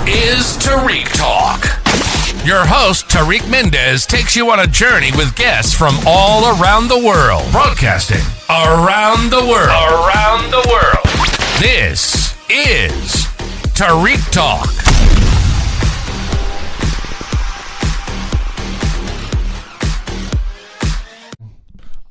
is Tarik Talk. Your host, Tarik Mendez, takes you on a journey with guests from all around the world. Broadcasting around the world. Around the world. This is Tarik Talk.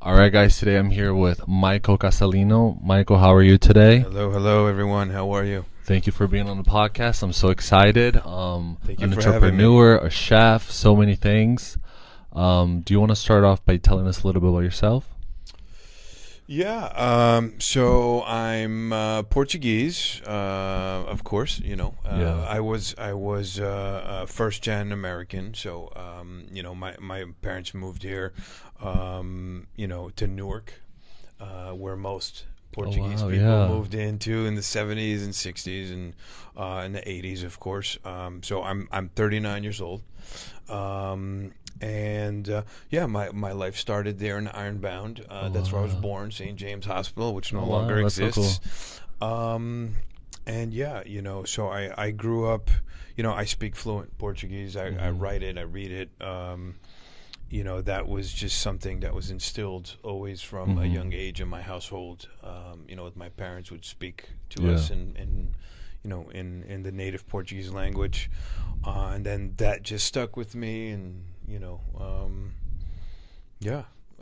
All right, guys, today I'm here with Michael Casalinho. Michael, how are you today? Hello, everyone. How are you? Thank you for being on the podcast. I'm so excited. Thank you an for entrepreneur, a chef, so many things. Do you want to start off by telling us a little bit about yourself? Yeah. So I'm Portuguese, of course. You know, I was first gen American. So my parents moved here, to Newark, where most Portuguese people moved into in the 70s and 60s and in the 80s, of course. So I'm 39 years old. My life started there in Ironbound. That's where I was born, St. James Hospital, which no longer exists. So so I grew up, I speak fluent Portuguese. I write it, I read it. That was just something that was instilled always from a young age in my household. My parents would speak to us in the native Portuguese language. And then that just stuck with me, and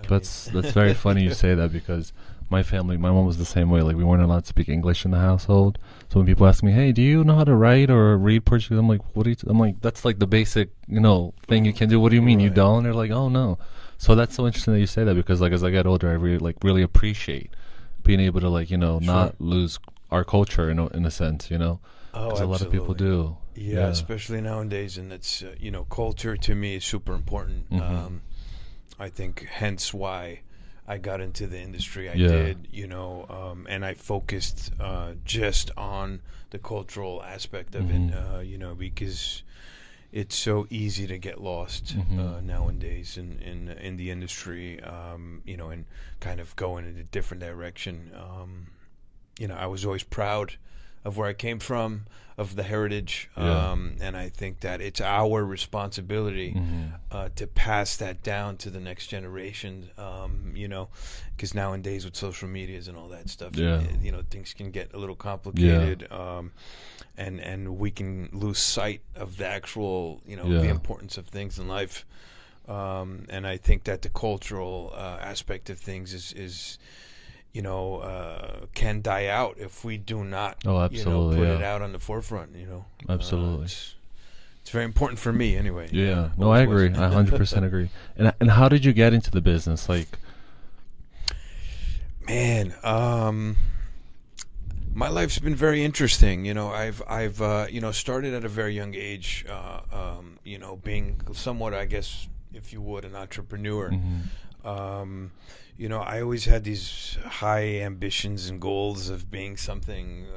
That's very funny you say that, because my mom was the same way. Like, we weren't allowed to speak English in the household. So when people ask me, "Hey, do you know how to write or read Portuguese?" I'm like, I'm like, that's like the basic, thing you can do. What do you mean you don't? They're like, "Oh no." So that's so interesting that you say that, because like as I get older, I really appreciate being able to not lose our culture in a sense, because a lot of people do. Yeah, especially nowadays, and it's culture to me is super important. I think hence why I got into the industry I did, and I focused just on the cultural aspect of it, because it's so easy to get lost nowadays in the industry, and kind of go in a different direction. I was always proud of where I came from, of the heritage, and I think that it's our responsibility to pass that down to the next generation, because nowadays with social medias and all that stuff, things can get a little complicated, and we can lose sight of the actual, the importance of things in life, and I think that the cultural aspect of things is can die out if we do not put it out on the forefront. Absolutely. It's very important for me anyway. I agree. I 100% agree. And how did you get into the business? Like, man, my life's been very interesting. I've started at a very young age, being somewhat, I guess, if you would, an entrepreneur. I always had these high ambitions and goals of being something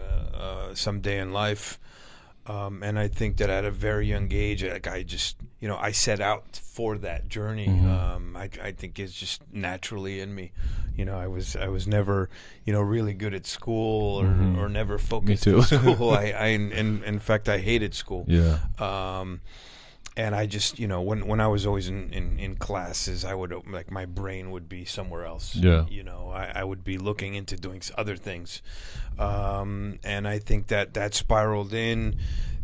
someday in life. And I think that at a very young age, I just, I set out for that journey. I think it's just naturally in me. I was never, really good at school or never focused in school. In fact, I hated school. And I just, when I was always in classes, I would, my brain would be somewhere else. I would be looking into doing other things. And I think that spiraled in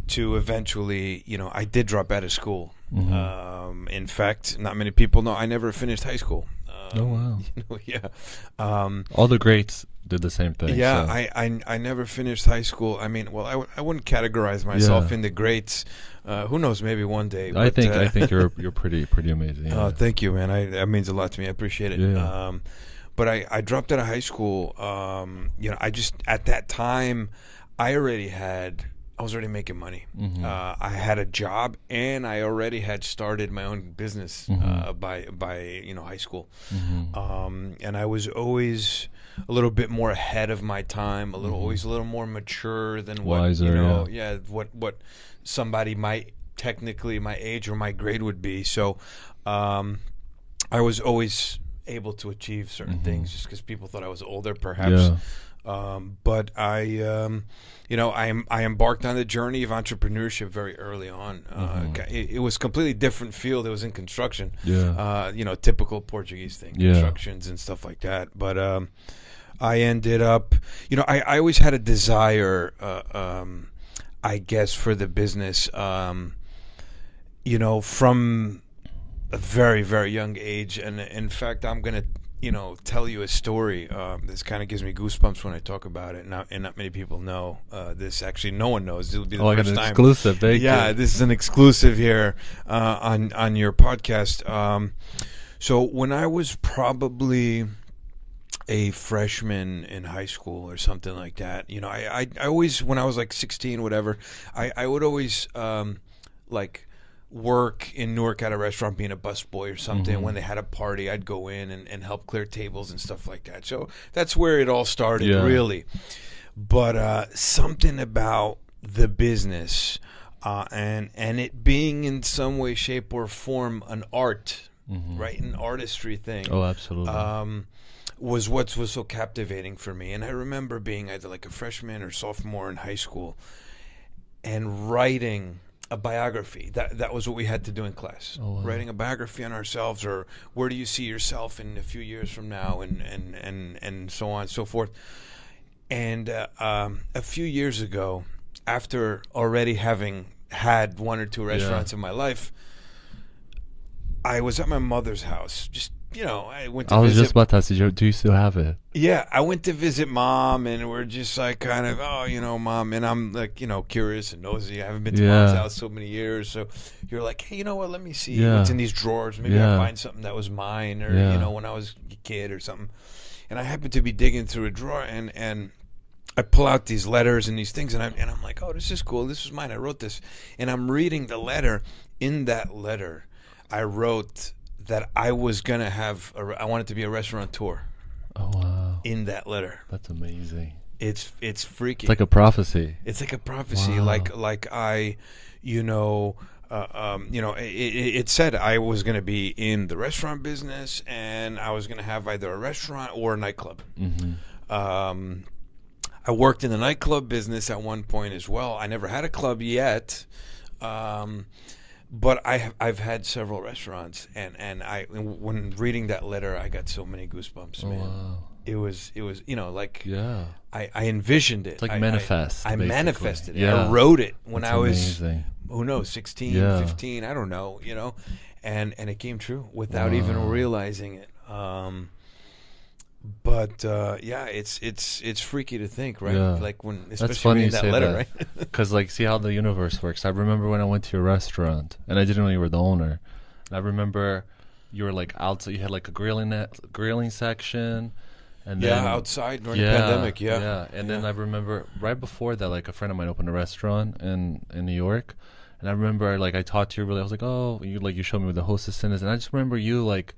to eventually, I did drop out of school. In fact, not many people know I never finished high school. Oh, wow. All the greats did the same thing. Yeah, so. I never finished high school. I mean, well, I wouldn't categorize myself in the greats. Who knows? Maybe one day. I think you're pretty amazing. Yeah. Thank you, man. That means a lot to me. I appreciate it. Yeah. But I dropped out of high school. I just at that time, I was already making money. I had a job, and I already had started my own business by high school. And I was always a little bit more ahead of my time, always a little more mature than what wiser, what somebody might technically my age or my grade would be. So I was always able to achieve certain things just because people thought I was older, perhaps. But I embarked on the journey of entrepreneurship very early on. It was a completely different field. It was in construction. Typical Portuguese thing, constructions and stuff like that. But I ended up, I always had a desire, I guess, for the business, from a very, very young age. And in fact, I'm going to, tell you a story. This kind of gives me goosebumps when I talk about it. And not many people know this. Actually, no one knows. This will be the first time. Exclusive. Thank you. This is an exclusive here on your podcast. So when I was probably a freshman in high school or something like that, I always, when I was like 16, whatever, I would always work in Newark at a restaurant, being a busboy or something. When they had a party, I'd go in and help clear tables and stuff like that. So that's where it all started, really. But something about the business and it being in some way, shape, or form an art, right, an artistry thing. Oh, absolutely. Was what was so captivating for me. And I remember being either like a freshman or sophomore in high school and writing a biography. That was what we had to do in class. Oh, wow. Writing a biography on ourselves, or where do you see yourself in a few years from now, and so on and so forth. And a few years ago, after already having had one or two restaurants in my life, I was at my mother's house. I went to visit. I was just about to ask you, do you still have it? Yeah, I went to visit Mom, and we're just like kind of, Mom, and I'm like, curious and nosy. I haven't been to Mom's house so many years, so you're like, hey, you know what? Let me see what's in these drawers. Maybe I'll find something that was mine, or when I was a kid or something. And I happened to be digging through a drawer, and I pull out these letters and these things, and I'm like, oh, this is cool. This is mine. I wrote this, and I'm reading the letter. In that letter, I wrote that I was gonna have. I wanted to be a restaurateur. Oh wow! In that letter, that's amazing. It's freaky. It's like a prophecy. It's like a prophecy. Wow. Like I, it said I was gonna be in the restaurant business, and I was gonna have either a restaurant or a nightclub. I worked in the nightclub business at one point as well. I never had a club yet. But I've had several restaurants, and when reading that letter, I got so many goosebumps, man. Wow. It was I envisioned it. It's like manifest. I manifested it. Yeah. I wrote it when I was amazing. Who knows, 16, 15, I don't know, and it came true without even realizing it. But it's freaky to think, right? Yeah. Like when, especially that's funny reading you that say letter, that. right? Because see how the universe works. I remember when I went to your restaurant, and I didn't know you were the owner. And I remember you were like outside. You had like a grilling section, and then outside during the pandemic. And then I remember right before that, like a friend of mine opened a restaurant in New York, and I remember like I talked to you. I was like, oh, you showed me where the host assistant is, and I just remember you like,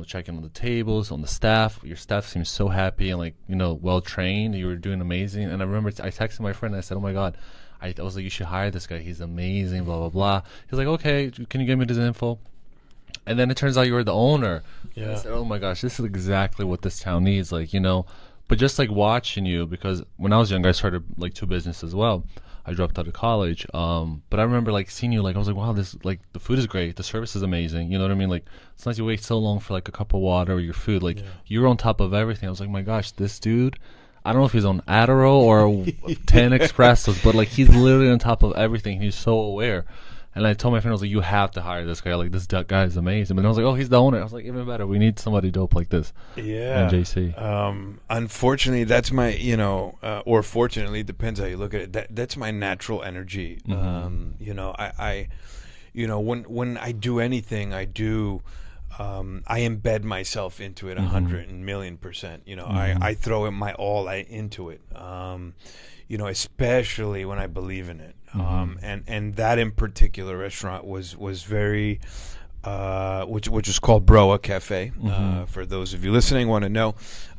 checking on the tables, on the staff. Your staff seemed so happy and well trained. You were doing amazing. And I remember I texted my friend and I said, oh my God, I was like, you should hire this guy. He's amazing, blah, blah, blah. He's like, okay, can you give me this info? And then it turns out you were the owner. Yeah. And I said, oh my gosh, this is exactly what this town needs. But just watching you, because when I was young, I started two businesses as well. I dropped out of college, but I remember seeing you. I was like, wow, this the food is great, the service is amazing. You know what I mean? Sometimes you wait so long for a cup of water or your food. You're on top of everything. I was like, my gosh, this dude. I don't know if he's on Adderall or 10 espressos, but he's literally on top of everything. He's so aware. And I told my friend, I was like, you have to hire this guy. This guy is amazing. But I was like, oh, he's the owner. I was like, even better. We need somebody dope like this. Yeah. And JC. Unfortunately, that's my, or fortunately, depends how you look at it. That's my natural energy. I when I do anything, I I embed myself into it 100,000,000%. I throw my all into it. Especially when I believe in it. And that in particular restaurant was very, which is called Broa Cafe. For those of you listening want to know,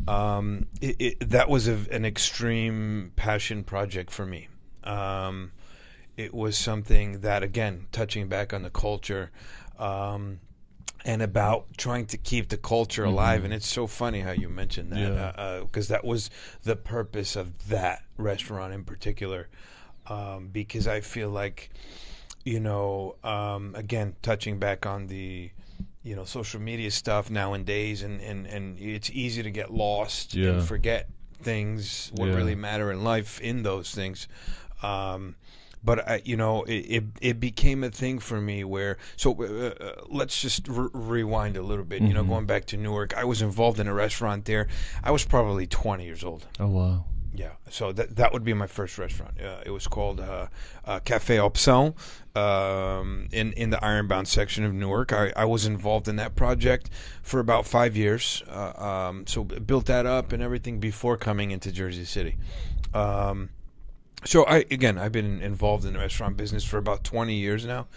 that was an extreme passion project for me. It was something that, again, touching back on the culture, and about trying to keep the culture alive. And it's so funny how you mentioned that, because that was the purpose of that restaurant in particular, because I feel like, again, touching back on the social media stuff nowadays, and it's easy to get lost and forget things, what really matter in life in those things. But it became a thing for me where, let's just rewind a little bit. Going back to Newark, I was involved in a restaurant there. I was probably 20 years old. Oh wow. Yeah, so that would be my first restaurant. It was called Café Opção in the Ironbound section of Newark. I was involved in that project for about 5 years. So built that up and everything before coming into Jersey City. So I've been involved in the restaurant business for about 20 years now.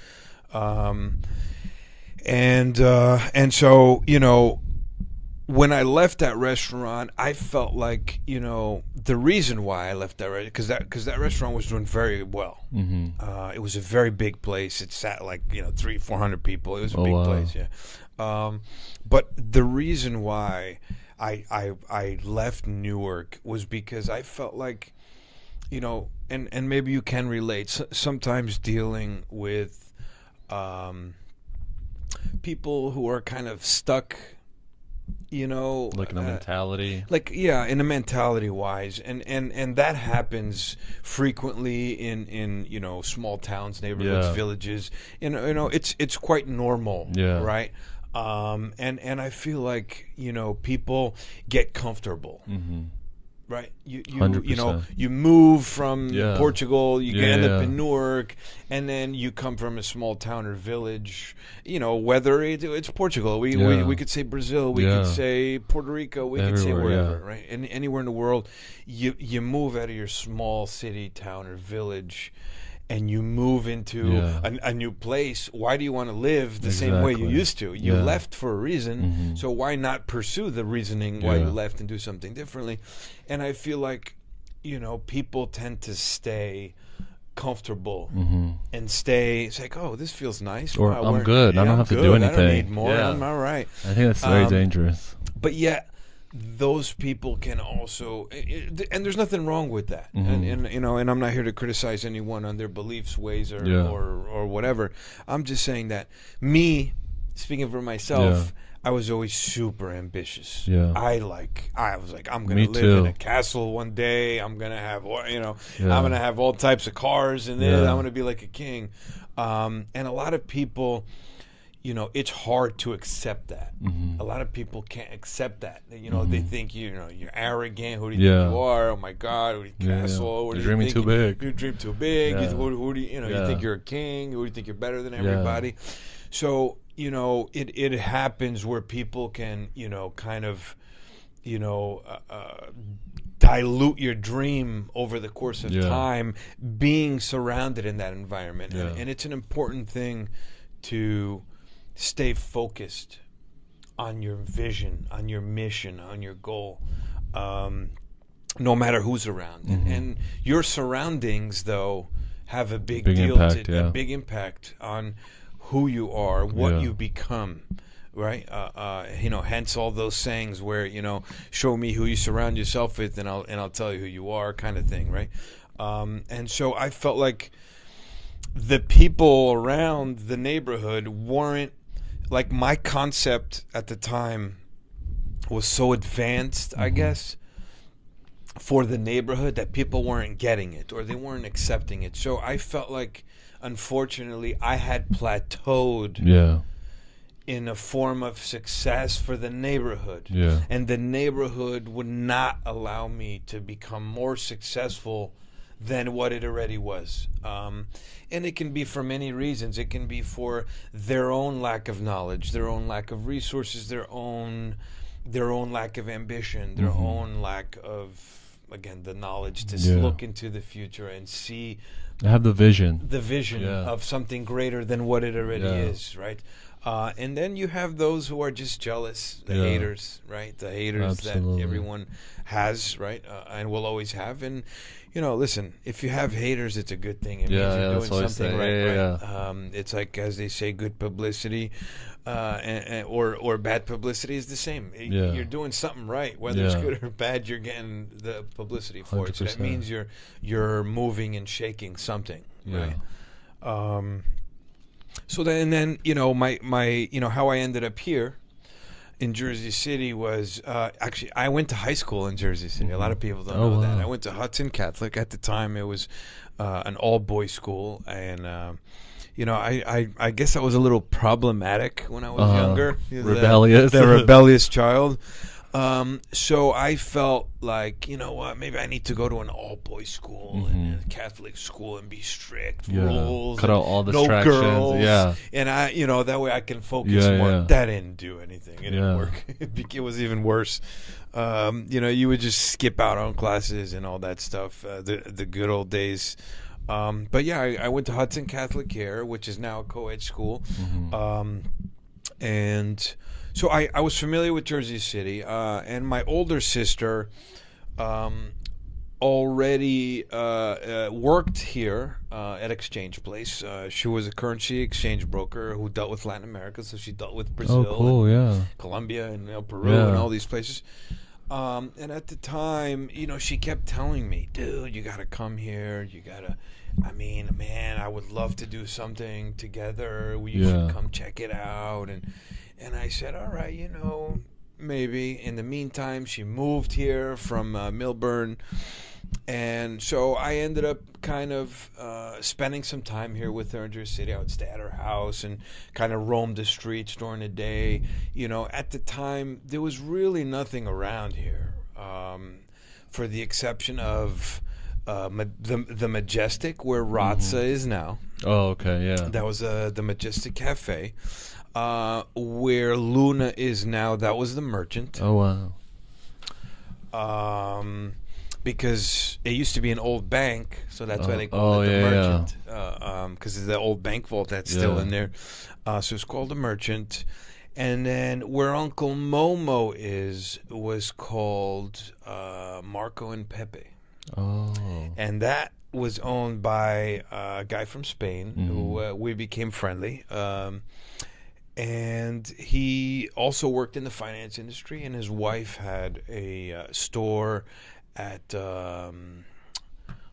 And so, when I left that restaurant, I felt like, the reason why I left that restaurant, because that restaurant was doing very well. It was a very big place. It sat like, 300-400 people. It was a big place, yeah. But the reason why I left Newark was because I felt like, and maybe you can relate, sometimes dealing with people who are kind of stuck, like in a mentality, in a mentality wise, and that happens frequently in small towns, neighborhoods, villages. It's quite normal, right? And I feel like people get comfortable. Right, you move from Portugal, you end up in Newark, and then you come from a small town or village. Whether it's Portugal, we could say Brazil, we could say Puerto Rico, we could say wherever, right? And anywhere in the world, you move out of your small city, town, or village, and you move into a new place. Why do you want to live the same way you used to? You left for a reason, so why not pursue the reasoning why you left and do something differently? And I feel like, people tend to stay comfortable and stay. It's like, oh, this feels nice. Or I'm good. I don't have to do anything. I don't need more. I'm all right. I think that's very dangerous. But yet, those people can also, and there's nothing wrong with that. And I'm not here to criticize anyone on their beliefs, ways, or whatever. I'm just saying that speaking for myself, I was always super ambitious. I was like, I'm gonna live in a castle one day. I'm gonna have, I'm gonna have all types of cars, and then I'm gonna be like a king. And a lot of people, it's hard to accept that. A lot of people can't accept that. They think you're arrogant. Who do you think you are? Oh my God, castle. You're dreaming too big. You dream too big. Who do you think you're a king? Who do you think you're better than everybody? So it happens where people can kind of dilute your dream over the course of time, being surrounded in that environment, and it's an important thing to stay focused on your vision, on your mission, on your goal, no matter who's around. And your surrounds, though, have a big deal, a big impact on who you are, what you become, right? Hence all those sayings where, show me who you surround yourself with, and I'll tell you who you are, kind of thing, right? And so I felt like the people around the neighborhood weren't, like, my concept at the time was so advanced, I guess, for the neighborhood, that people weren't getting it, or they weren't accepting it. So I felt like, unfortunately, I had plateaued in a form of success for the neighborhood. And the neighborhood would not allow me to become more successful than what it already was. And it can be for many reasons. It can be for their own lack of knowledge, their own lack of resources, their own lack of ambition, their own lack of, again, the knowledge to look into the future and see have the vision. Of something greater than what it already is, right? And then you have those who are just jealous, the haters, right? The haters that everyone has, right? And will always have. And, listen, if you have haters, it's a good thing. It means you're doing something right. It's like, as they say, good publicity or bad publicity is the same. You're doing something right. Whether it's good or bad, you're getting the publicity for 100%. It. So that means you're moving and shaking something, right? So then, my how I ended up here in Jersey City was actually I went to high school in Jersey City. A lot of people don't know that. I went to Hudson Catholic. At the time, it was an all-boys school, and I guess I was a little problematic when I was younger. Rebellious, the rebellious child. So I felt like, maybe I need to go to an all-boys school and a Catholic school and be strict, rules, cut out all the distractions, girls, and I, that way I can focus more. That didn't do anything. It didn't work. It was even worse. You would just skip out on classes and all that stuff. The good old days. But yeah, I went to Hudson Catholic here, which is now a co-ed school, and so I was familiar with Jersey City, and my older sister already worked here at Exchange Place. She was a currency exchange broker who dealt with Latin America, so she dealt with Brazil, Colombia, and Peru, and all these places. And at the time, she kept telling me, dude, you got to come here. You got to, man, I would love to do something together. You should come check it out. And I said, all right, maybe. In the meantime, she moved here from Millburn. And so I ended up kind of spending some time here with her in Jersey City. I would stay at her house and kind of roam the streets during the day. At the time, there was really nothing around here, for the exception of the Majestic, where Ratza is now. Oh, okay, yeah. That was the Majestic Cafe. Where Luna is now, that was the Merchant. Oh, wow. Because it used to be an old bank, so that's why they call it the Merchant. Because it's the old bank vault that's still in there. So it's called the Merchant. And then where Uncle Momo was called Marco and Pepe. Oh. And that was owned by a guy from Spain who we became friendly. And he also worked in the finance industry, and his wife had a store at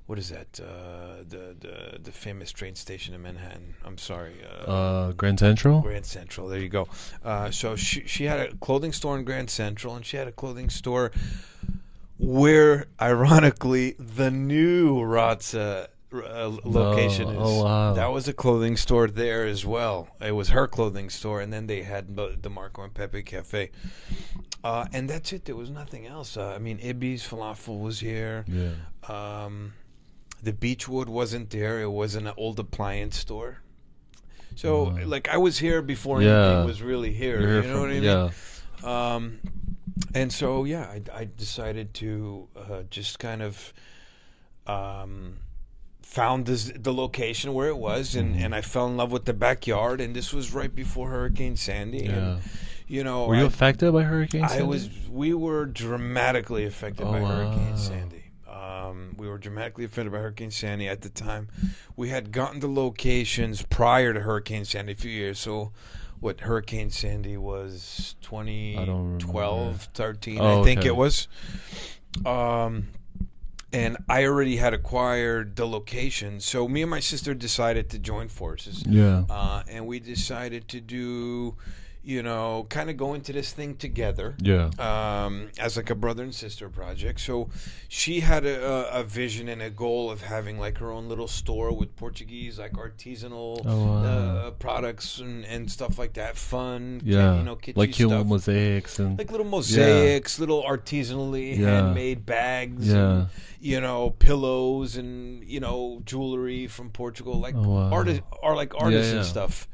what is that? The famous train station in Manhattan. I'm sorry. Grand Central. Grand Central. There you go. So she had a clothing store in Grand Central, and she had a clothing store where, ironically, the new Ratza location is. Oh, wow. That was a clothing store there as well. It was her clothing store, and then they had the Marco and Pepe Cafe. And that's it. There was nothing else. Ibby's Falafel was here. Yeah. The Beechwood wasn't there. It was an old appliance store. So, I was here before anything was really here. You know what I mean? Yeah. And so, I decided to just kind of found the location where it was, and I fell in love with the backyard. And this was right before Hurricane Sandy. Yeah. And, were you affected by Hurricane Sandy? We were dramatically affected by Hurricane Sandy. We were dramatically affected by Hurricane Sandy at the time. We had gotten the locations prior to Hurricane Sandy a few years. So, what Hurricane Sandy was 2012, 13, I think it was. And I already had acquired the location. So me and my sister decided to join forces. Yeah. And we decided to do, kind of go into this thing together. Yeah. As like a brother and sister project. So she had a vision and a goal of having like her own little store with Portuguese, like artisanal products and stuff like that. Fun. Yeah. Kitschy like stuff. little mosaics and like little mosaics, little artisanally handmade bags. Yeah. And, pillows and, jewelry from Portugal, like artisan stuff.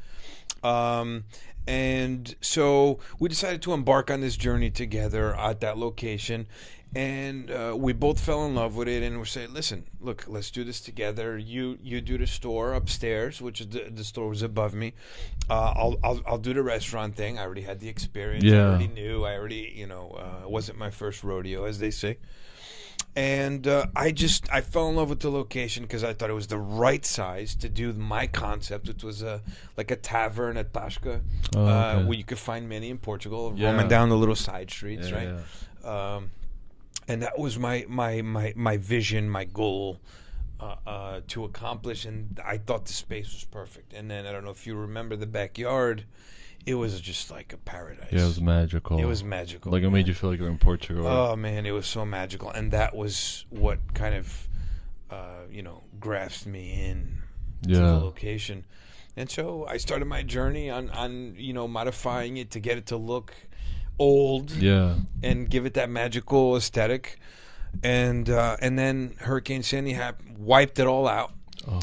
And so we decided to embark on this journey together at that location. And we both fell in love with it, and we said, "Listen, look, let's do this together. You do the store upstairs, which is the store was above me. I'll do the restaurant thing. I already had the experience. I already knew. I already, it wasn't my first rodeo, as they say. And I fell in love with the location because I thought it was the right size to do my concept, which was like a tavern, a tasca, where you could find many in Portugal, roaming down the little side streets, right? Yeah. And that was my vision, my goal to accomplish, and I thought the space was perfect. And then I don't know if you remember the backyard. It was just like a paradise. Yeah, it was magical. It was magical. Like, it made you feel like you were in Portugal. Oh, man, it was so magical. And that was what kind of, grasped me in to the location. And so I started my journey on modifying it to get it to look old. Yeah. And give it that magical aesthetic. And then Hurricane Sandy wiped it all out. Oh.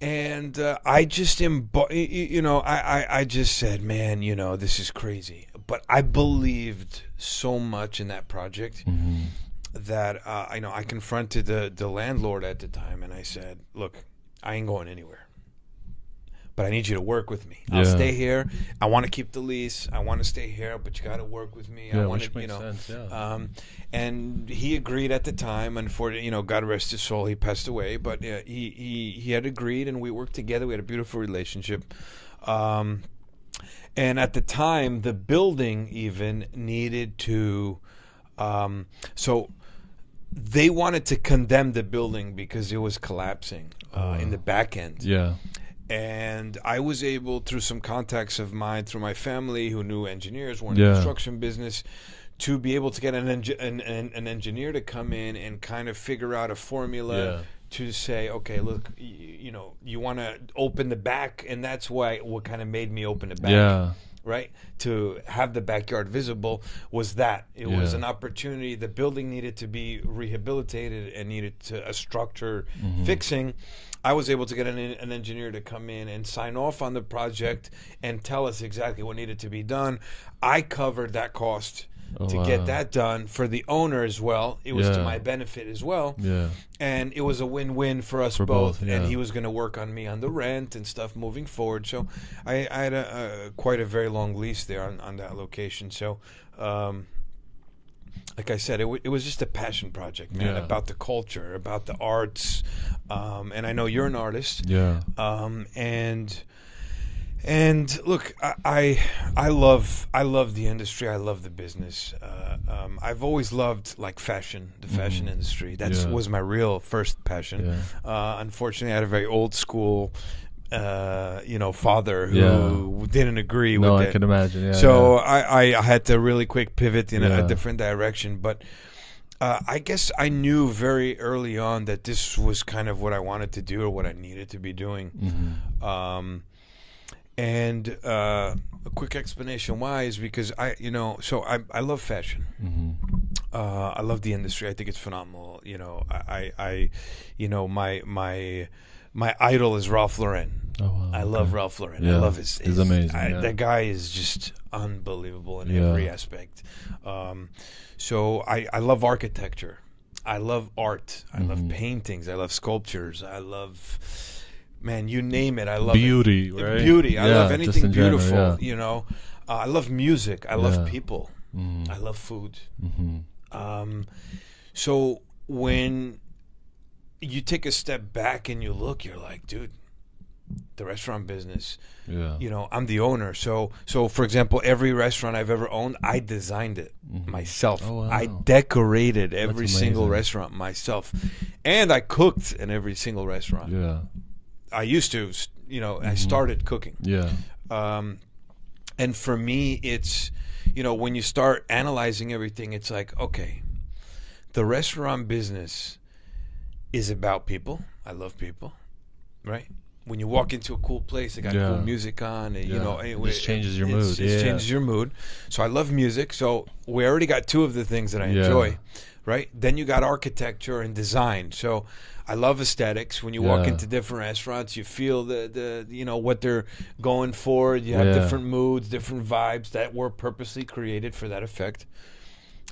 And I just, I just said, man, this is crazy. But I believed so much in that project that, I confronted the landlord at the time, and I said, look, I ain't going anywhere. But I need you to work with me. I'll stay here. I want to keep the lease. I want to stay here, but you got to work with me. Yeah, I want which makes sense, yeah. And he agreed at the time. Unfortunately, God rest his soul, he passed away. But he had agreed, and we worked together. We had a beautiful relationship. And at the time, the building even needed to. So they wanted to condemn the building because it was collapsing in the back end. Yeah. And I was able, through some contacts of mine, through my family who knew engineers, were in the construction business, to be able to get an engineer to come in and kind of figure out a formula to say, okay, look, you want to open the back, and that's what kind of made me open the back. Yeah. Right? To have the backyard visible was that. It was an opportunity. The building needed to be rehabilitated and needed a structure fixing. I was able to get an engineer to come in and sign off on the project and tell us exactly what needed to be done. I covered that cost to get that done for the owner as well. It was to my benefit as well. Yeah. And it was a win-win for us both. And he was going to work on me on the rent and stuff moving forward. So I had quite a very long lease there on that location. So like I said, it was just a passion project, man, about the culture, about the arts. And I know you're an artist. Yeah. And look, I love the industry. I love the business. I've always loved like fashion, the fashion industry. That was my real first passion. Unfortunately, I had a very old school father who didn't agree with it. No, I can imagine. Yeah, so I had to really quick pivot in a different direction. But I guess I knew very early on that this was kind of what I wanted to do or what I needed to be doing. And a quick explanation why is because I love fashion. I love the industry. I think it's phenomenal. My idol is Ralph Lauren. Oh, wow, I love Ralph Lauren. I love his he's amazing. That guy is just unbelievable in every aspect. So I love architecture. I love art. I love paintings. I love sculptures. I love, man, you name it. I love beauty, it. Right? Beauty. I love anything beautiful. General, I love music. I love people. I love food. So when you take a step back and you look, you're like, dude, the restaurant business. Yeah. I'm the owner. So for example, every restaurant I've ever owned, I designed it myself. Oh, wow. I decorated every single restaurant myself, and I cooked in every single restaurant. Yeah. I used to, I started cooking. Yeah. And for me, it's, when you start analyzing everything, it's like, okay, the restaurant business is about people. I love people, right? When you walk into a cool place, they got cool music on, and it just changes your mood. It changes your mood. So I love music. So we already got two of the things that I enjoy, right? Then you got architecture and design. So I love aesthetics. When you walk into different restaurants, you feel the what they're going for. You have different moods, different vibes that were purposely created for that effect.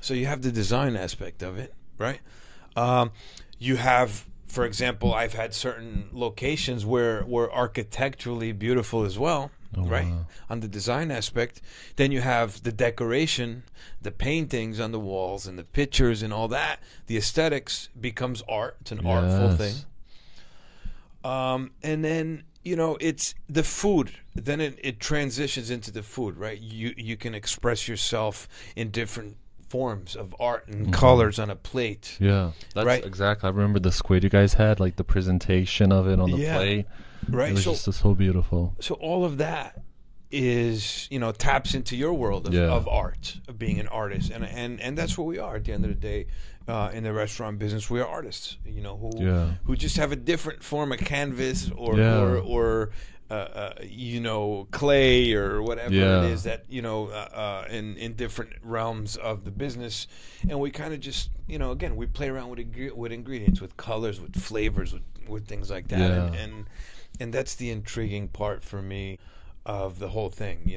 So you have the design aspect of it, right? You have, for example, I've had certain locations where architecturally beautiful as well, right? Wow. On the design aspect. Then you have the decoration, the paintings on the walls and the pictures and all that. The aesthetics becomes art. It's an artful thing. And then, it's the food. Then it transitions into the food, right? You can express yourself in different forms of art and colors on a plate. Yeah, that's right? exactly. I remember the squid you guys had, like the presentation of it on the plate. Right. It was just so beautiful. So all of that is, taps into your world of art, of being an artist. And that's what we are at the end of the day. In the restaurant business, we are artists, who just have a different form of canvas or clay or whatever it is that, in different realms of the business. And we kind of just, again, we play around with ingredients, with colors, with flavors, with things like that. Yeah. And that's the intriguing part for me of the whole thing.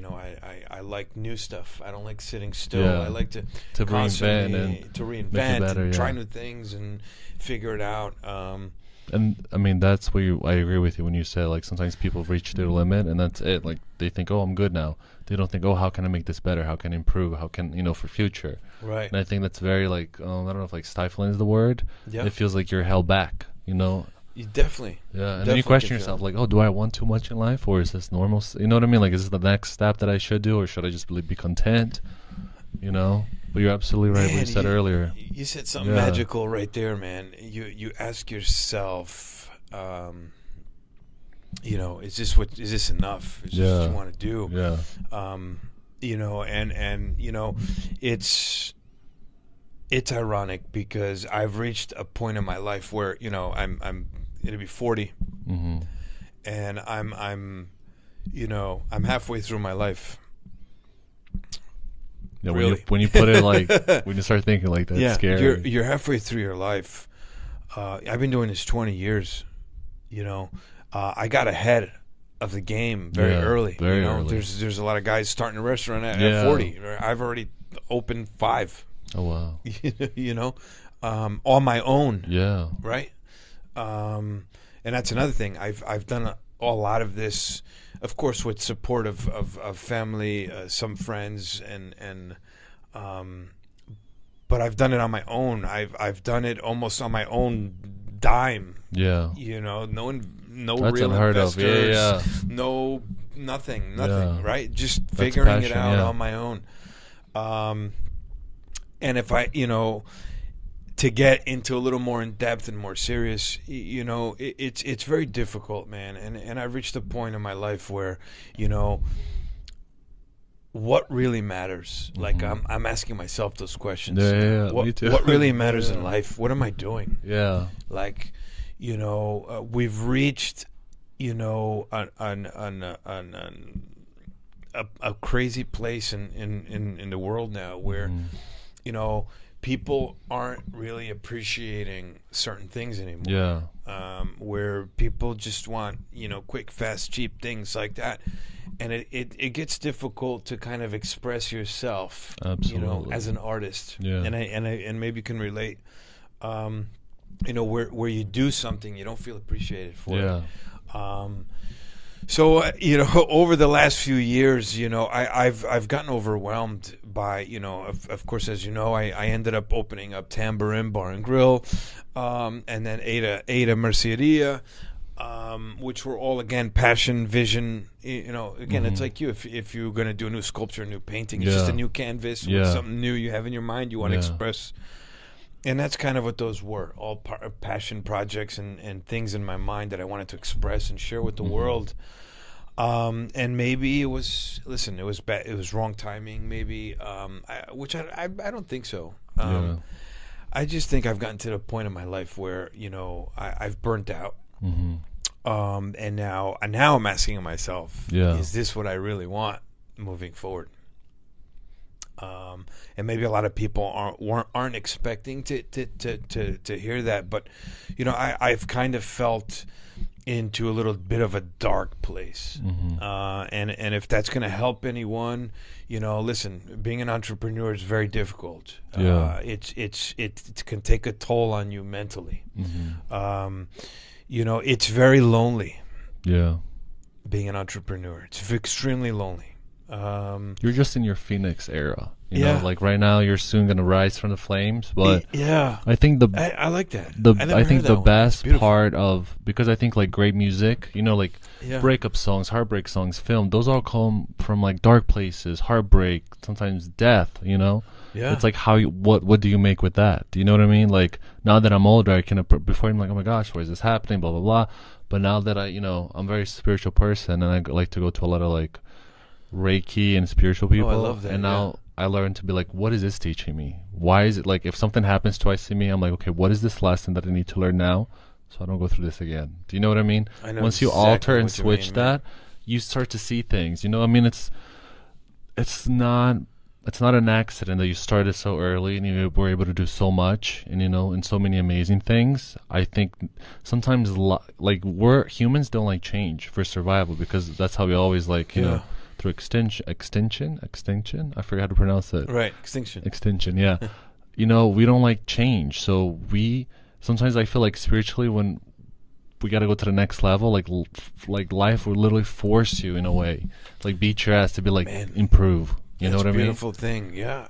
I like new stuff. I don't like sitting still. I like to reinvent better, and try new things and figure it out. And I mean, that's where I agree with you when you say, like, sometimes people reach their limit and that's it. Like, they think, oh, I'm good now. They don't think, oh, how can I make this better? How can I improve? How can, for future? Right. And I think that's very, like, I don't know if, like, stifling is the word. Yeah. It feels like you're held back, You definitely. Yeah, and then you question yourself, like, oh, do I want too much in life, or is this normal? You know what I mean? Like, is this the next step that I should do, or should I just be content? But you're absolutely right. What you said earlier. You said something magical right there, man. You ask yourself, is this enough? Is this what you want to do? Yeah. It's ironic because I've reached a point in my life where I'm going to be 40, and I'm halfway through my life. Yeah, really? when you put it like when you start thinking like that, it's scary. You're halfway through your life. I've been doing this 20 years. I got ahead of the game very early. Very early. There's a lot of guys starting a restaurant at 40. I've already opened 5. Oh wow. On my own. Yeah. Right. And that's another thing. I've done a lot of this, of course, with support of family, some friends, and but I've done it on my own. I've done it almost on my own dime. Yeah. No That's real unheard investors. Of. Yeah. No, nothing. Yeah. Right. Just That's figuring passion, it out on my own. And if I, to get into a little more in depth and more serious, it's very difficult, man. And I've reached a point in my life where, what really matters? Like I'm asking myself those questions. Yeah, me too. What really matters in life? What am I doing? Yeah. Like, we've reached, a crazy place in the world now where, people aren't really appreciating certain things anymore. Yeah. Where people just want, quick, fast, cheap things like that. And it gets difficult to kind of express yourself, Absolutely. as an artist. Yeah. And maybe you can relate, where you do something, you don't feel appreciated for it. So, over the last few years, I've gotten overwhelmed by, of course, as you know, I ended up opening up Tambourine Bar and Grill, and then Ada Merceria, which were all, again, passion, vision. Again, it's like you, if you're going to do a new sculpture, a new painting, it's just a new canvas with something new you have in your mind you want to express. And that's kind of what those were, all passion projects and things in my mind that I wanted to express and share with the world. And maybe it was bad, it was wrong timing, maybe, which I don't think so. I just think I've gotten to the point in my life where, I've burnt out. And now I'm asking myself, is this what I really want moving forward? And maybe a lot of people aren't expecting to hear that, but I've kind of felt into a little bit of a dark place. And if that's going to help anyone, listen, being an entrepreneur is very difficult. It can take a toll on you mentally. It's very lonely. Yeah. Being an entrepreneur, it's extremely lonely. You're just in your Phoenix era. You know, like right now you're soon going to rise from the flames, but I think I like that. I think the best part of, because I think like great music, like breakup songs, heartbreak songs, film, those all come from like dark places, heartbreak, sometimes death, It's like what do you make with that? Do you know what I mean? Like now that I'm older, I can, before I'm like, oh my gosh, why is this happening? Blah, blah, blah. But now that I'm a very spiritual person, and I like to go to a lot of like Reiki and spiritual people. I love that. And now I learned to be like, what is this teaching me? Why is it like, if something happens twice to me, I'm like, okay, what is this lesson that I need to learn now so I don't go through this again? Do you know what I mean? I know. Once you alter and switch that, you start to see things. I mean, it's not an accident that you started so early and you were able to do so much and and so many amazing things. I think sometimes like humans don't like change for survival, because that's how we always like through extinction. I forgot how to pronounce it. Right, extinction. Yeah. We don't like change, so sometimes I feel like spiritually when we got to go to the next level, like life will literally force you in a way, like beat your ass to be like improve. You know what I mean? Beautiful thing. Yeah.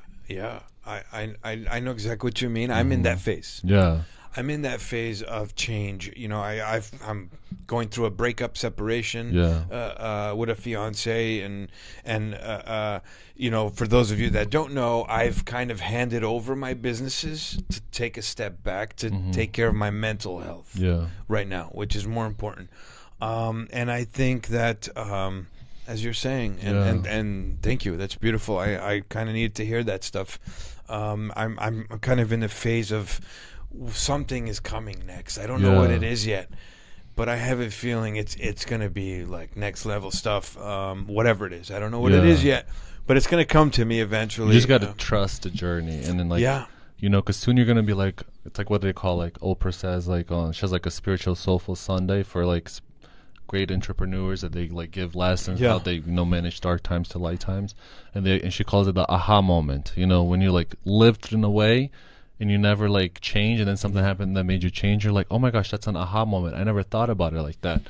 I know exactly what you mean. I'm in that phase. Yeah. I'm in that phase of change. I'm going through a breakup, separation with a fiance, and for those of you that don't know, I've kind of handed over my businesses to take a step back to take care of my mental health right now, which is more important. And I think that as you're saying, and thank you, that's beautiful. I kind of needed to hear that stuff. I'm kind of in the phase of something is coming next. I don't know what it is yet, but I have a feeling it's going to be like next level stuff, whatever it is. I don't know what it is yet, but it's going to come to me eventually. You just got to trust the journey, and then because soon you're going to be like, it's like what they call, like Oprah says, like she has like a spiritual soulful Sunday for like great entrepreneurs that they like give lessons how they manage dark times to light times, and she calls it the aha moment. When you like lived in a way and you never like change, and then something happened that made you change, you're like, oh my gosh, that's an aha moment. I never thought about it like that.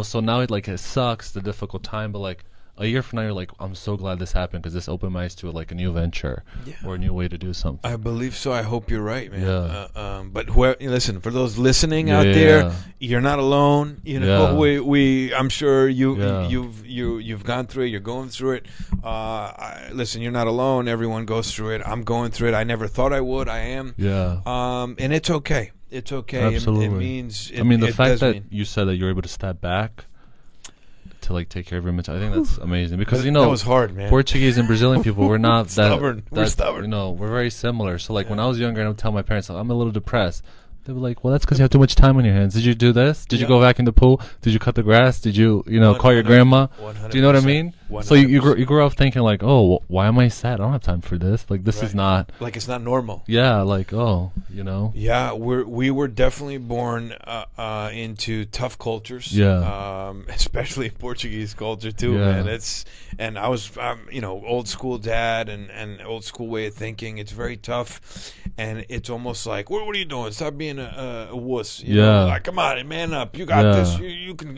So now it sucks, the difficult time, but like a year from now you're like, I'm so glad this happened, because this opened my eyes to like a new venture or a new way to do something. I believe so. I hope you're right, man. But listen, for those listening out there, you're not alone. I'm sure you've gone through it. You're going through it. Listen, you're not alone. Everyone goes through it. I'm going through it. I never thought I would. I am. And it's okay. It's okay. Absolutely. It means. The fact that you said that you're able to step back to like take care of your mental, I think that's amazing, because that was hard, man. Portuguese and Brazilian people, we're not stubborn. We're stubborn. We're very similar. So like when I was younger, and I would tell my parents, I'm a little depressed. They were like, well, that's because you have too much time on your hands. Did you do this? Did you go back in the pool? Did you cut the grass? Did you, call your grandma? 100%. Do you know what I mean? 100%. So you grew up thinking like, oh, why am I sad? I don't have time for this. Like, this is not. Like, it's not normal. Yeah, like, Yeah, we were definitely born into tough cultures. Yeah. Especially Portuguese culture too, man. And I was, old school dad and old school way of thinking. It's very tough, and it's almost like, what are you doing? Stop being a wuss. You know? Like, come on, man up. You got this. You can,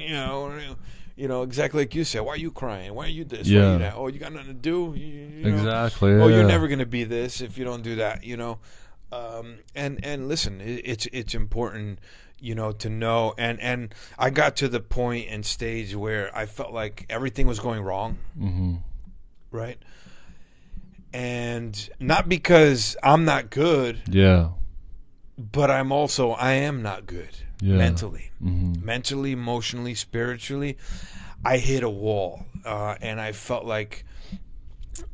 exactly like you said. Why are you crying? Why are you this? Why are you that? Oh, you got nothing to do? Exactly. Oh, you're never going to be this if you don't do that, And listen, it's important, to know. And I got to the point and stage where I felt like everything was going wrong. Mm-hmm. Right? And not because I'm not good. Yeah. But I am not good mentally. Mm-hmm. Mentally, emotionally, spiritually. I hit a wall. And I felt like,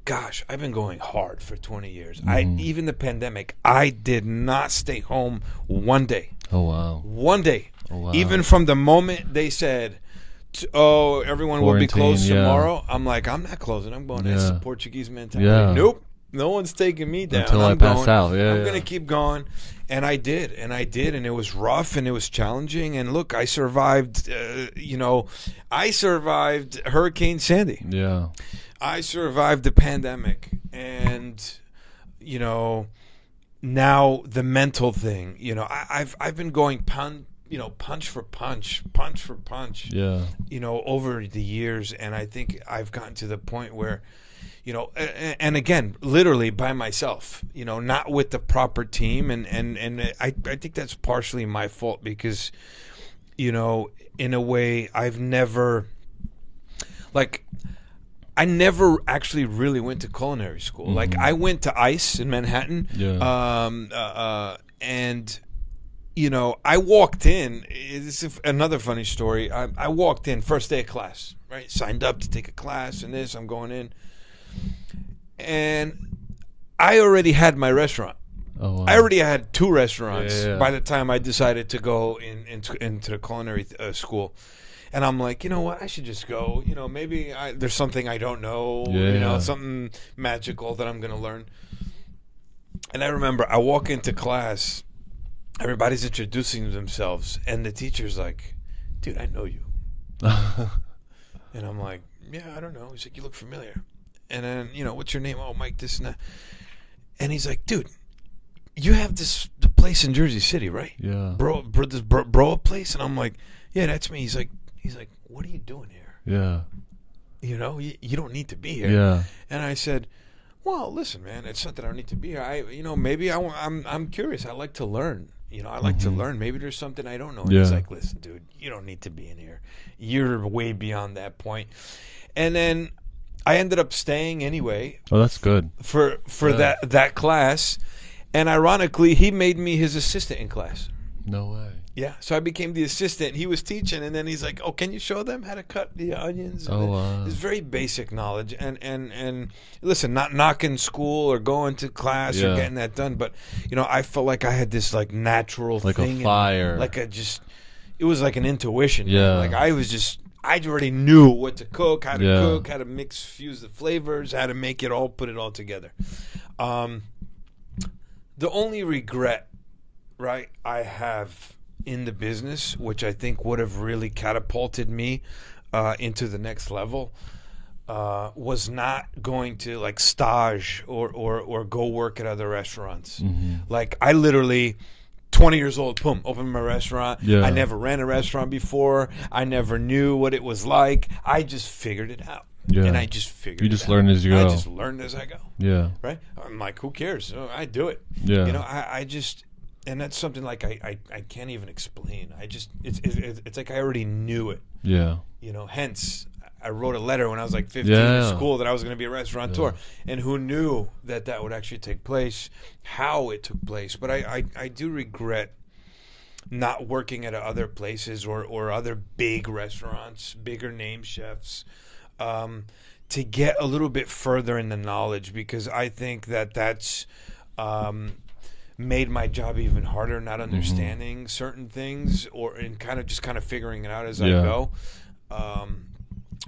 gosh, I've been going hard for 20 years. Mm-hmm. Even the pandemic, I did not stay home one day. Oh, wow. One day. Oh, wow. Even from the moment they said, everyone will be closed tomorrow. I'm like, I'm not closing. I'm going. That's the Portuguese mentality. Nope. No one's taking me down. Until I pass out. Yeah, I'm going to keep going. And I did. And it was rough and it was challenging. And look, I survived, I survived Hurricane Sandy. Yeah. I survived the pandemic. And, now the mental thing, I've been going punch for punch. Yeah. Over the years, and I think I've gotten to the point where, and again, literally by myself, not with the proper team, and I think that's partially my fault because, in a way, I never actually really went to culinary school. Mm-hmm. Like I went to ICE in Manhattan, and I walked in. This is another funny story. I walked in first day of class, right? Signed up to take a class and this. I'm going in, and I already had my restaurant. Oh, wow. I already had 2 restaurants by the time I decided to go into the culinary school. And I'm like, you know what? I should just go. Maybe there's something I don't know. Something magical that I'm going to learn. And I remember I walk into class. Everybody's introducing themselves, and the teacher's like, "Dude, I know you." And I'm like, "Yeah, I don't know." He's like, "You look familiar." And then, what's your name? Oh, Mike, this and that. And he's like, "Dude, you have the place in Jersey City, right? Yeah. This Broa place." And I'm like, "Yeah, that's me." He's like, "What are you doing here? Yeah. You don't need to be here." Yeah. And I said, "Well, listen, man, it's not that I don't need to be here. Maybe I'm curious. I like to learn. I like to learn. Maybe there's something I don't know." And he's like, "Listen, dude, you don't need to be in here. You're way beyond that point." And then I ended up staying anyway. Oh, that's good. For that class. And ironically, he made me his assistant in class. No way. Yeah, so I became the assistant. He was teaching, and then he's like, "Oh, can you show them how to cut the onions?" Oh, wow. It's very basic knowledge. And listen, not knocking school or going to class or getting that done, but I felt like I had this like natural like thing, a fire, it was like an intuition. Yeah, man. Like I already knew what to cook, how to cook, how to fuse the flavors, how to make it all, put it all together. The only regret, right, I have in the business, which I think would have really catapulted me into the next level, was not going to like stage or go work at other restaurants. Mm-hmm. Like I literally 20 years old, boom, opened my restaurant. Yeah. I never ran a restaurant before. I never knew what it was like. I just figured it out. Yeah. And I just figured it out. You just learn as you go. I just learned as I go. Yeah. Right? I'm like, who cares? I do it. Yeah. I just... And that's something like I can't even explain. It's like I already knew it. Yeah. Hence I wrote a letter when I was like 15 in school that I was going to be a restaurateur. Yeah. And who knew that would actually take place, how it took place. But I do regret not working at other places or other big restaurants, bigger name chefs, to get a little bit further in the knowledge, because I think that's made my job even harder, not understanding certain things and kind of figuring it out as I go,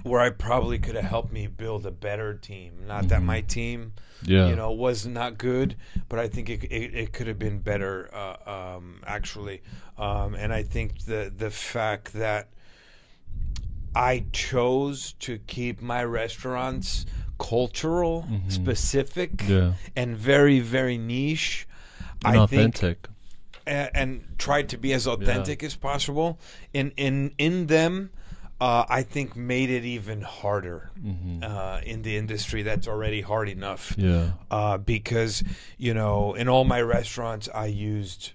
where I probably could have helped me build a better team. Not that my team was not good, but I think it could have been better, actually. And I think the fact that I chose to keep my restaurants cultural, specific, and very, very niche, and authentic, and tried to be as authentic as possible. In them, I think made it even harder in the industry that's already hard enough. Yeah. Because in all my restaurants, I used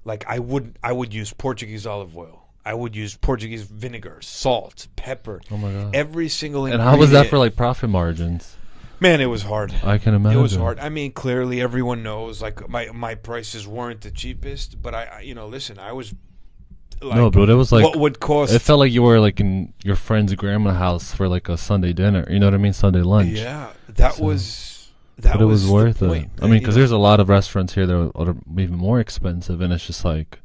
like I would use Portuguese olive oil. I would use Portuguese vinegar, salt, pepper. Oh my God! Every single ingredient. And how was that for like profit margins? Man, it was hard. I can imagine. It was hard. I mean, clearly everyone knows like my prices weren't the cheapest, but I listen, I was like, no, but it was like what would cost. It felt like you were like in your friend's grandma's house for like a Sunday dinner. You know what I mean? Sunday lunch. Yeah, that was it was worth it. I mean, because there's a lot of restaurants here that are even more expensive, and it's just like,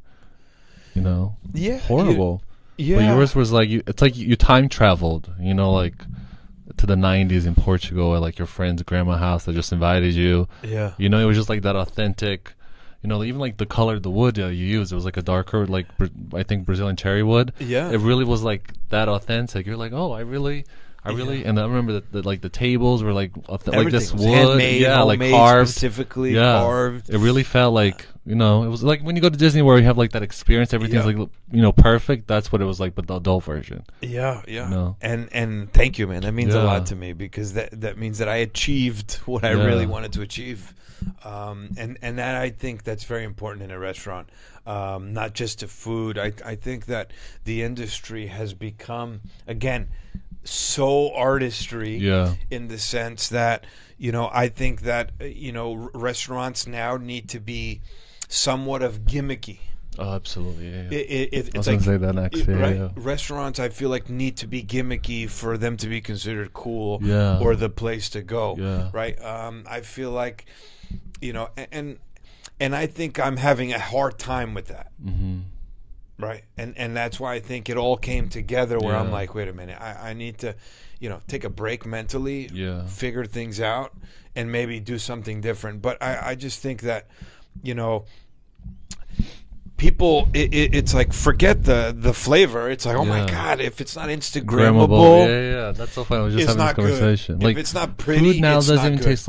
horrible. But yours was like it's like you time traveled. Like to the 90s in Portugal at like your friend's grandma house that just invited you. Yeah. You know, it was just like that authentic, you know, even like the color of the wood you used, it was like a darker, like I think Brazilian cherry wood. Yeah. It really was like that authentic. You're like, oh, I really, and I remember that like the tables were like like this wood, handmade, like homemade, carved, specifically carved. It really felt like, you know, it was like when you go to Disney where you have like that experience, everything's like, you know, perfect. That's what it was like, but the adult version. Yeah. You know? And thank you, man. That means a lot to me, because that means that I achieved what I really wanted to achieve. And that, I think that's very important in a restaurant, not just to food. I think that the industry has become, again, so artistry, in the sense that, you know, I think that, you know, restaurants now need to be somewhat of gimmicky. Oh, absolutely. Yeah. It's I was like, gonna say that next. right? Restaurants, I feel like, need to be gimmicky for them to be considered cool, Yeah. or the place to go. Yeah. Right? I feel like, you know, and I think I'm having a hard time with that. Mm-hmm. Right. And that's why I think it all came together where I'm like, wait a minute, I need to, you know, take a break mentally, figure things out, and maybe do something different. But I just think that, you know, people, it's like, forget the flavor. It's like, oh my God, if it's not Instagrammable, yeah, that's so funny. I was just having this conversation. Good. Like, if it's not pretty, food now it's doesn't not even good. taste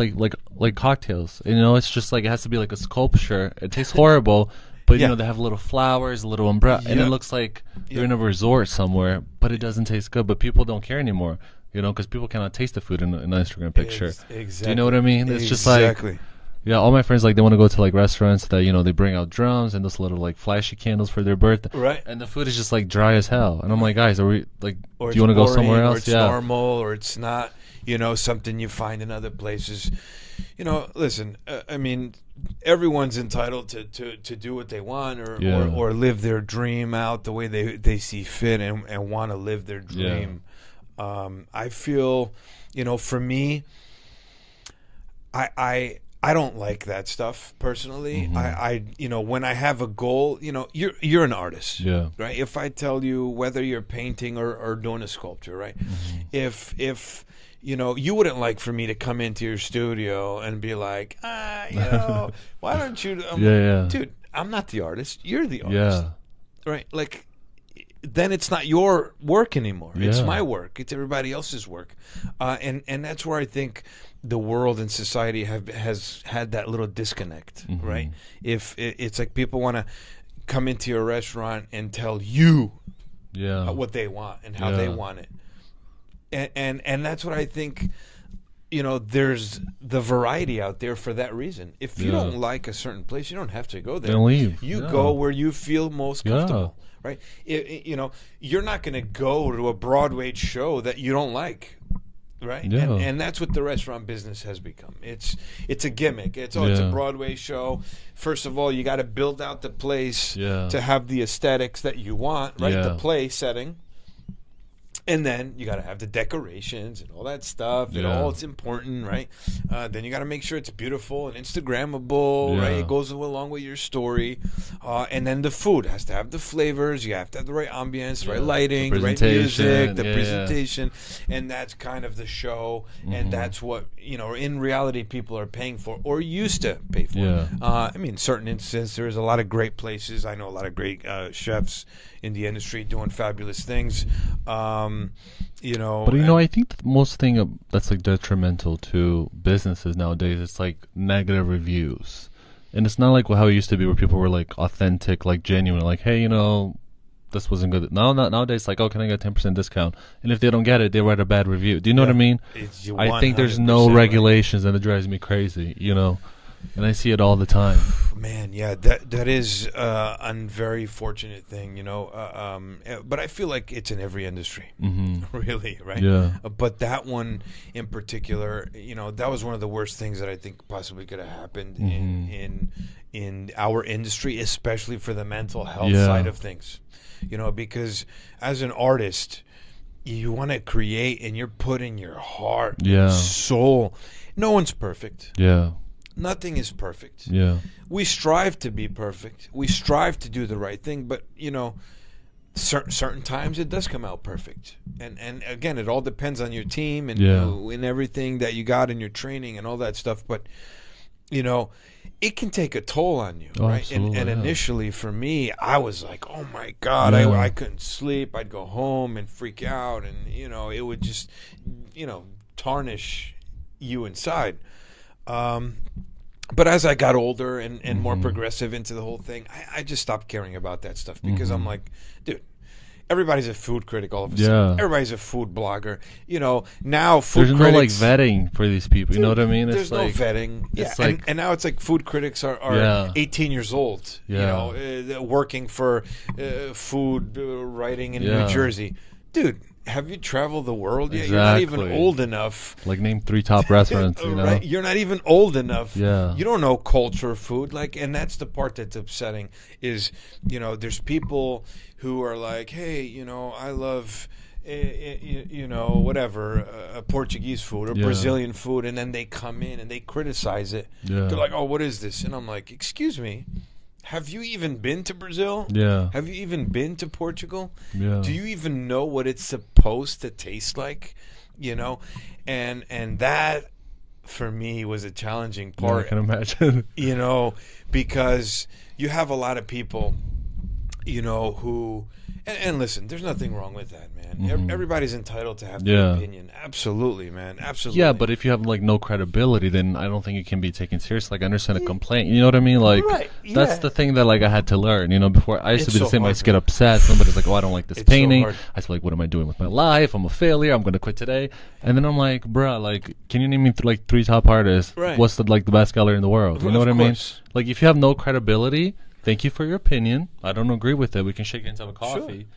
like cocktails. You know, it's just like, it has to be like a sculpture. It tastes horrible. But, you know, they have little flowers, a little umbrella, and it looks like you're in a resort somewhere, but it doesn't taste good. But people don't care anymore, you know, because people cannot taste the food in an Instagram picture. Exactly. Do you know what I mean? It's just like, all my friends, like, they want to go to, like, restaurants that, you know, they bring out drums and those little, like, flashy candles for their birthday. Right. And the food is just, like, dry as hell. And I'm like, guys, are we, like, or do you want to go somewhere else? Or it's normal, or it's not, you know, something you find in other places. You know, listen, I mean, everyone's entitled to do what they want, or live their dream out the way they see fit, and want to live their dream. I feel, you know, for me, I don't like that stuff personally. Mm-hmm. I you know, when I have a goal, you know, you're an artist, right? If I tell you, whether you're painting or doing a sculpture, right? Mm-hmm. If you know, you wouldn't like for me to come into your studio and be like, you know, why don't you? Dude, I'm not the artist. You're the artist, right? Like, then it's not your work anymore. It's my work. It's everybody else's work, and that's where I think the world and society has had that little disconnect, right? If it's like, people want to come into your restaurant and tell you what they want and how they want it. And that's what I think, you know, there's the variety out there for that reason. If you don't like a certain place, you don't have to go there. Then leave. You go where you feel most comfortable, right? You know, you're not going to go to a Broadway show that you don't like, right? And that's what the restaurant business has become. It's a gimmick. It's a Broadway show. First of all, you got to build out the place to have the aesthetics that you want, right? The play setting. And then you got to have the decorations and all that stuff. It's important, right? Then you got to make sure it's beautiful and Instagrammable, right? It goes along with your story. And then the food has to have the flavors. You have to have the right ambience, right lighting, the right music, the presentation. And that's kind of the show. And that's what, you know, in reality, people are paying for, or used to pay for. I mean, in certain instances, there's a lot of great places. I know a lot of great chefs in the industry doing fabulous things. You know, but you know, I think the most thing that's like detrimental to businesses nowadays, it's like negative reviews, and it's not like how it used to be, where people were like authentic, like genuine, like, hey, you know, this wasn't good. Nowadays, like, oh, can I get 10% discount? And if they don't get it, they write a bad review. Do you know what I mean? I think there's no regulations, and it drives me crazy. You know. And I see it all the time. Man, yeah, that is a very fortunate thing, you know. But I feel like it's in every industry, really, right? Yeah. But that one in particular, you know, that was one of the worst things that I think possibly could have happened in our industry, especially for the mental health side of things. You know, because as an artist, you want to create, and you're putting your heart, soul. No one's perfect. Yeah. Nothing is perfect. Yeah. We strive to be perfect. We strive to do the right thing, but, you know, certain times it does come out perfect. And again, it all depends on your team and and everything that you got in your training and all that stuff. But it can take a toll on you, right? And initially, for me, I was like, oh my God, I couldn't sleep. I'd go home and freak out, and it would just tarnish you inside. But as I got older and more progressive into the whole thing, I just stopped caring about that stuff because I'm like, dude, everybody's a food critic all of a sudden. Everybody's a food blogger. Now food there's critics... There's no, vetting for these people. You know what I mean? There's no vetting. Yeah, and now it's like food critics are 18 years old, working for food writing in New Jersey. Dude, have you traveled the world yet? Exactly. You're not even old enough. Like, name 3 top restaurants, Right? You're not even old enough. Yeah. You don't know culture, food. And that's the part that's upsetting is, there's people who are like, hey, I love, whatever, Portuguese food or Brazilian food. And then they come in and they criticize it. Yeah. They're like, oh, what is this? And I'm like, excuse me. Have you even been to Brazil? Yeah. Have you even been to Portugal? Yeah. Do you even know what it's supposed to taste like? And that for me was a challenging part. I can imagine. Because you have a lot of people, who and listen, there's nothing wrong with that, man. Mm-hmm. Everybody's entitled to have their opinion. Absolutely, man. Absolutely. Yeah, but if you have no credibility, then I don't think it can be taken seriously. I understand a complaint. You know what I mean? That's the thing that I had to learn. Before I used to be the same. I used to get upset. Somebody's like, "Oh, I don't like this painting." I was like, "What am I doing with my life? I'm a failure. I'm going to quit today." And then I'm like, "Bruh, can you name me 3 top artists? Right. What's the best gallery in the world?" You know what I mean? If you have no credibility, thank you for your opinion. I don't agree with it. We can shake hands, have a coffee. Sure.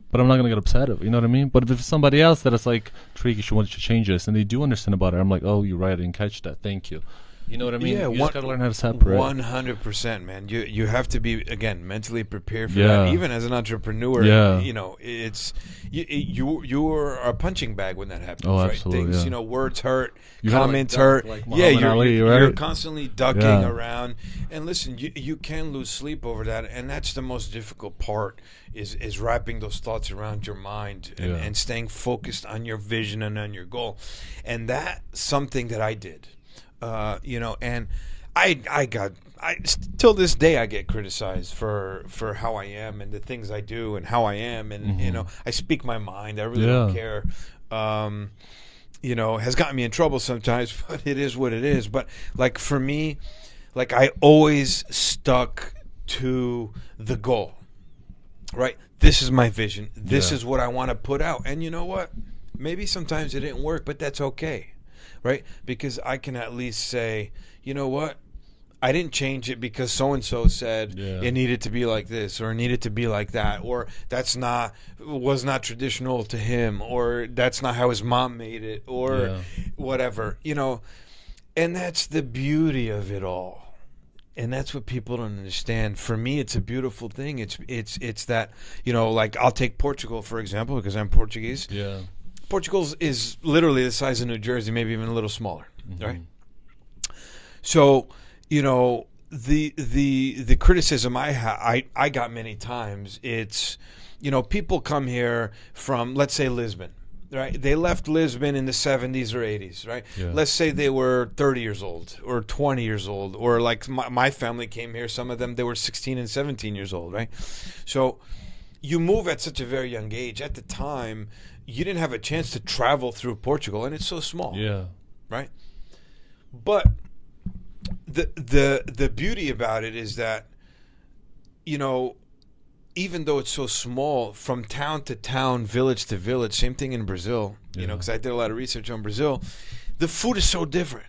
But I'm not going to get upset. You know what I mean? But if it's somebody else that is like, Tarik, you should want to change this, and they do understand about it, I'm like, oh, you're right. I didn't catch that. Thank you. You know what I mean? Yeah, you just got to learn how to separate. 100%, man. You have to be, again, mentally prepared for that. Even as an entrepreneur, it's you are a punching bag when that happens. Oh, right? absolutely. Things, words hurt, you comments hurt. You're constantly ducking around. And listen, you can lose sleep over that, and that's the most difficult part is wrapping those thoughts around your mind and staying focused on your vision and on your goal. And that's something that I did. And I till this day I get criticized for how I am and the things I do and how I am, and I speak my mind. I really don't care. Has gotten me in trouble sometimes, but it is what it is. But for me, I always stuck to the goal. Right? This is my vision. This is what I want to put out. And you know what? Maybe sometimes it didn't work, but that's okay. Right? Because I can at least say, you know what? I didn't change it because so-and-so said it needed to be like this, or it needed to be like that, or was not traditional to him, or that's not how his mom made it, or whatever, and that's the beauty of it all. And that's what people don't understand. For me, it's a beautiful thing. It's that, I'll take Portugal, for example, because I'm Portuguese. Yeah. Portugal is literally the size of New Jersey, maybe even a little smaller, right? So, the criticism I got many times, it's, people come here from, let's say, Lisbon, right? They left Lisbon in the 70s or 80s, right? Yeah. Let's say they were 30 years old or 20 years old, or like my family came here, some of them, they were 16 and 17 years old, right? So you move at such a very young age. At the time, you didn't have a chance to travel through Portugal, and it's so small. Yeah. Right? But the beauty about it is that, even though it's so small, from town to town, village to village, same thing in Brazil, because I did a lot of research on Brazil, the food is so different.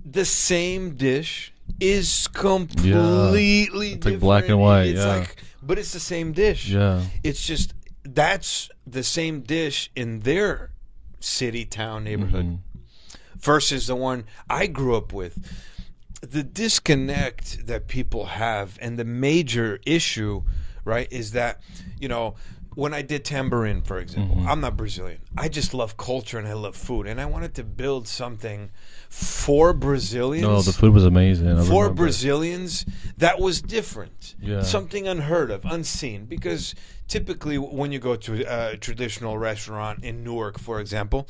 The same dish is completely different. It's like black and white, but it's the same dish. Yeah. It's just, that's the same dish in their city, town, neighborhood versus the one I grew up with. The disconnect that people have, and the major issue, right, is that, when I did Tambourine, for example, I'm not Brazilian. I just love culture and I love food, and I wanted to build something for Brazilians. No, the food was amazing. For Brazilians, that was different. Yeah. Something unheard of, unseen. Because typically, when you go to a traditional restaurant in Newark, for example,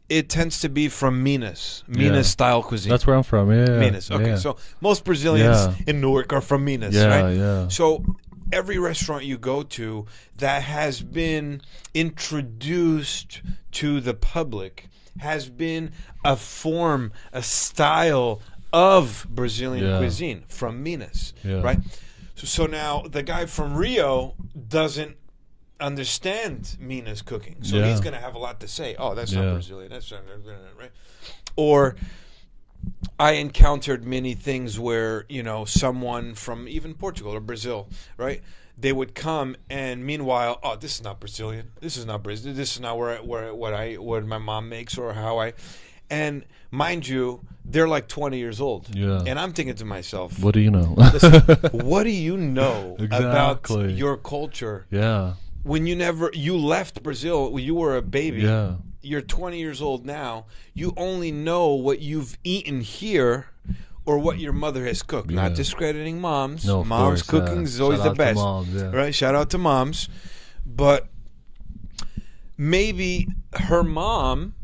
it tends to be from Minas style cuisine. That's where I'm from. Yeah, Minas. Okay, so most Brazilians in Newark are from Minas, right? Yeah. So every restaurant you go to that has been introduced to the public has been a form, a style of Brazilian cuisine from Minas, right? So now the guy from Rio doesn't understand Minas cooking, so he's going to have a lot to say. Oh, that's not Brazilian. That's not right. Or I encountered many things where, you know, someone from even Portugal or Brazil, right? They would come, and meanwhile, oh, this is not Brazilian. This is not Brazil. This is not what my mom makes or how I. And mind you, they're like 20 years old. Yeah. And I'm thinking to myself, what do you know? Listen, what do you know about Exactly. your culture? Yeah. When you left Brazil when you were a baby. Yeah. You're 20 years old now. You only know what you've eaten here or what your mother has cooked. Yeah. Not discrediting moms. No, of moms course, cooking yeah. is always Shout the out to best. moms, yeah. Right? Shout out to moms. But maybe her mom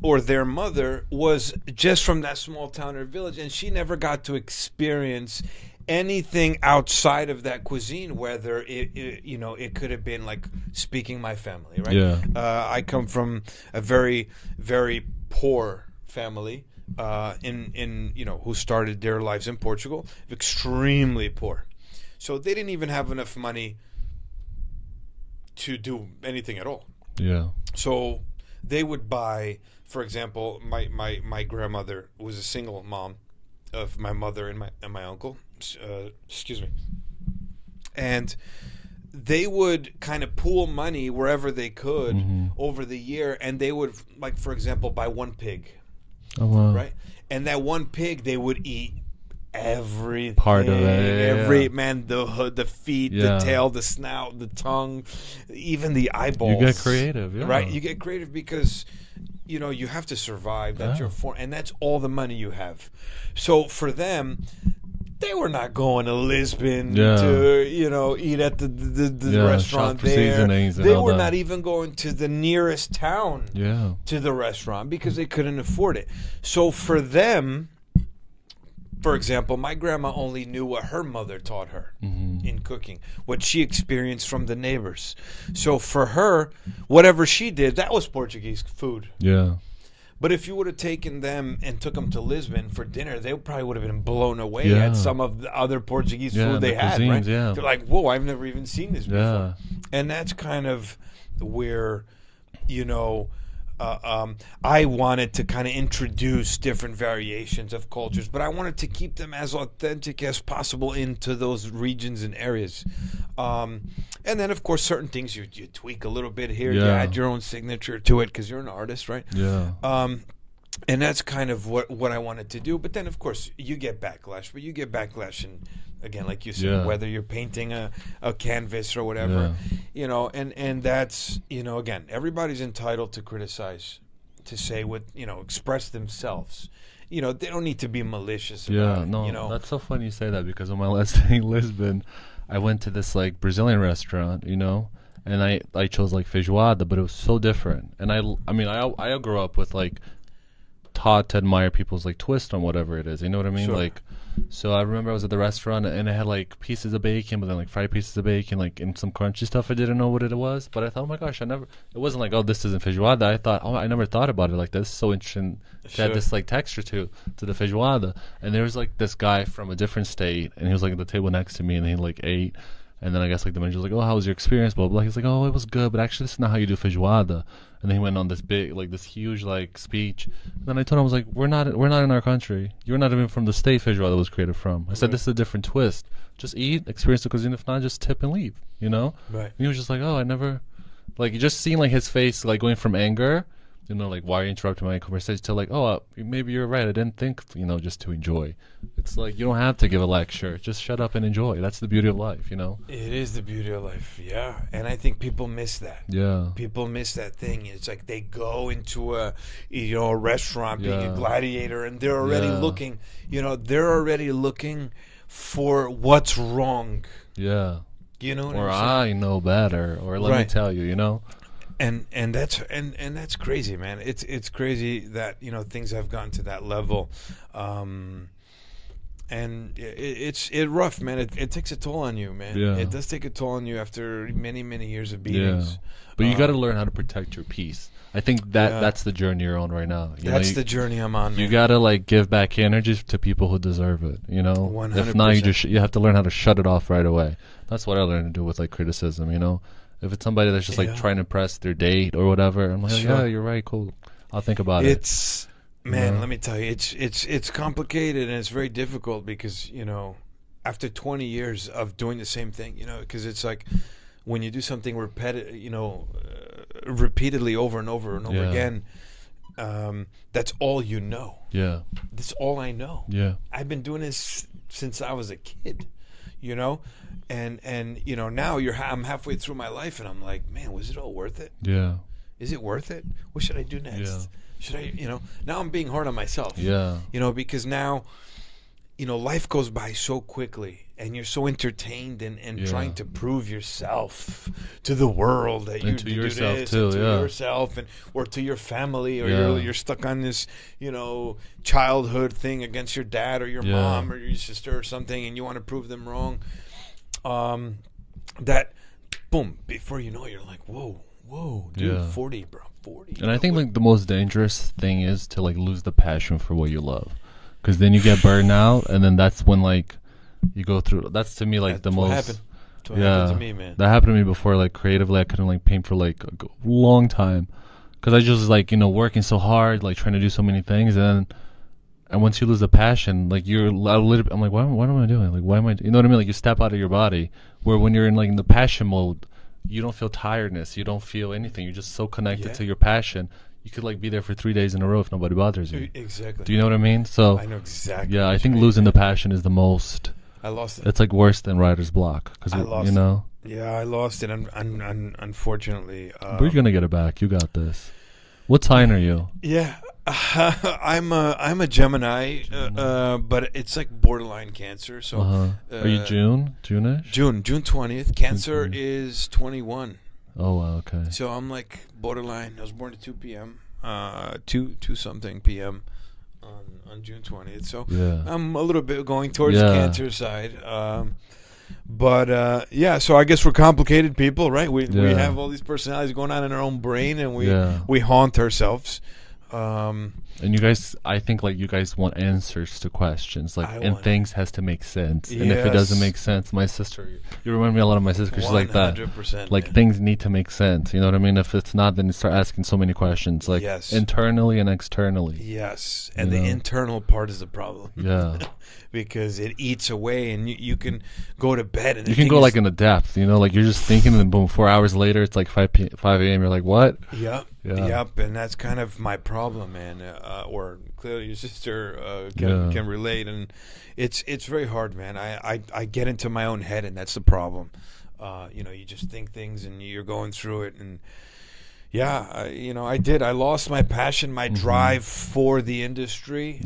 or their mother was just from that small town or village, and she never got to experience anything outside of that cuisine, whether it could have been like speaking my family, right? Yeah. I come from a very, very poor family who started their lives in Portugal, extremely poor. So they didn't even have enough money to do anything at all. Yeah. So they would buy, for example, my grandmother was a single mom of my mother and my uncle. Excuse me. And they would kind of pool money wherever they could over the year, and they would, like, for example, buy one pig. Oh, wow. Right? And that one pig, they would eat everything. Part of it. Man, the hood, the feet, the tail, the snout, the tongue, even the eyeballs. You get creative, right? You get creative because, you know, you have to survive. That's your form, and that's all the money you have. So for them, they were not going to Lisbon to, you know, eat at the restaurant there. They were not even going to the nearest town to the restaurant because they couldn't afford it. So for them, for example, my grandma only knew what her mother taught her in cooking, what she experienced from the neighbors. So for her, whatever she did, that was Portuguese food. Yeah. But if you would have taken them and took them to Lisbon for dinner, they probably would have been blown away at some of the other Portuguese food they had. Cuisines, right? Yeah. They're like, whoa, I've never even seen this before. And that's kind of where, you know, I wanted to kind of introduce different variations of cultures, but I wanted to keep them as authentic as possible into those regions and areas. And then, of course, certain things you tweak a little bit here. You add your own signature to it because you're an artist, right? Yeah. And that's kind of what I wanted to do. But then, of course, you get backlash. But you get backlash, and again, like you said, whether you're painting a canvas or whatever, you know, and that's, you know, again, everybody's entitled to criticize, to say what, you know, express themselves. You know, they don't need to be malicious about it, no, you know? That's so funny you say that, because on my last day in Lisbon, I went to this like Brazilian restaurant, you know, and I chose like feijoada, but it was so different. And I grew up with like taught to admire people's like twist on whatever it is, you know what I mean? Sure. Like, so I remember I was at the restaurant and it had like pieces of bacon, but then like fried pieces of bacon, like, and some crunchy stuff. I didn't know what it was, but I thought, oh my gosh, it wasn't like, oh, this isn't feijoada. I thought, oh, I never thought about it like this. It's so interesting to add this like texture to the feijoada. And there was like this guy from a different state, and he was like at the table next to me, and he like ate. And then I guess like the manager was like, oh, how was your experience? Blah, blah. He's like, oh, it was good, but actually this is not how you do feijoada. And then he went on this big, like this huge like speech. And then I told him, I was like, we're not in our country. You're not even from the state feijoada was created from. I said, this is a different twist. Just eat, experience the cuisine. If not, just tip and leave, you know? Right. And he was just like, oh, I never, like, you just seen like his face like going from anger you know, like, why are you interrupting my conversation? To like, oh, maybe you're right. I didn't think, you know, just to enjoy. It's like, you don't have to give a lecture. Just shut up and enjoy. That's the beauty of life, you know? It is the beauty of life, yeah. And I think people miss that. Yeah. People miss that thing. It's like they go into a, you know, a restaurant being a gladiator, and they're already looking, you know, for what's wrong. Yeah. You know what or I'm saying? I know better, or let me tell you, you know? And that's crazy, man. It's crazy that, you know, things have gotten to that level. And it's rough, man. It takes a toll on you, man. Yeah. It does take a toll on you after many, many years of beatings. Yeah. But you got to learn how to protect your peace. I think that's the journey you're on right now. That's the journey I'm on, man. You got to, like, give back energy to people who deserve it, you know? 100%. If not, you have to learn how to shut it off right away. That's what I learned to do with, like, criticism, you know? If it's somebody that's just, like, trying to impress their date or whatever, I'm like, yeah, you're right, cool. I'll think about it. Man, let me tell you, it's complicated, and it's very difficult because, you know, after 20 years of doing the same thing, you know, because it's like when you do something repeatedly over and over and over again, that's all you know. Yeah. That's all I know. Yeah. I've been doing this since I was a kid, you know, and you know, now I'm halfway through my life, and I'm like, man, was it all worth it? Yeah. Is it worth it? What should I do next? Yeah. Should I, you know, now I'm being hard on myself. Yeah. You know, because now, you know, life goes by so quickly, and you're so entertained and trying to prove yourself to the world that you to do yourself this, too, and to yourself, or to your family, or you're stuck on this, you know, childhood thing against your dad or your mom or your sister or something, and you want to prove them wrong. That, boom, before you know it, you're like, whoa, dude, 40, bro. 40. And I think, like, the most dangerous thing is to, like, lose the passion for what you love, because then you get burned out, and then that's when, like, you go through. That's, to me, like, that's what happened. That's what happened to me, man. That happened to me before. Like, creatively, I couldn't, like, paint for, like, a long time, because I just was, like, you know, working so hard, like, trying to do so many things, and once you lose the passion, like, you're a little. I'm like, what am I doing? Like, why am I? You know what I mean? Like, you step out of your body. Where when you're in, like, in the passion mode, you don't feel tiredness. You don't feel anything. You're just so connected to your passion. You could, like, be there for 3 days in a row if nobody bothers you. Exactly. Do you know what I mean? So I know exactly. Yeah, I think losing the passion is the most. I lost it. It's, like, worse than writer's block, because you know. Yeah, I lost it. Unfortunately. But you're gonna get it back. You got this. What sign are you? Yeah, I'm a Gemini, but it's like borderline Cancer. So are you June-ish? June 20th. Cancer is 21. Oh wow, okay. So I'm like borderline. I was born at 2 p.m. 2 something p.m. on June 20th. So I'm a little bit going towards the Cancer side. But so I guess we're complicated people, right? We have all these personalities going on in our own brain, and we haunt ourselves. And you guys, I think, like, you guys want answers to questions, like, and things has to make sense. And if it doesn't make sense, my sister, you remind me a lot of my sister, because she's like that. 100%. Like, things need to make sense. You know what I mean? If it's not, then you start asking so many questions, like, internally and externally. Yes, and the internal part is the problem. Yeah. Because it eats away, and you can go to bed, and you can go, like, in the depth, you know, like, you're just thinking, and boom, 4 hours later, it's like 5 a.m. You're like, what? Yep, and that's kind of my problem, man. Or clearly your sister can relate, and it's very hard, man. I get into my own head, and that's the problem. You know, you just think things, and you're going through it, and you know, I lost my passion, my drive for the industry.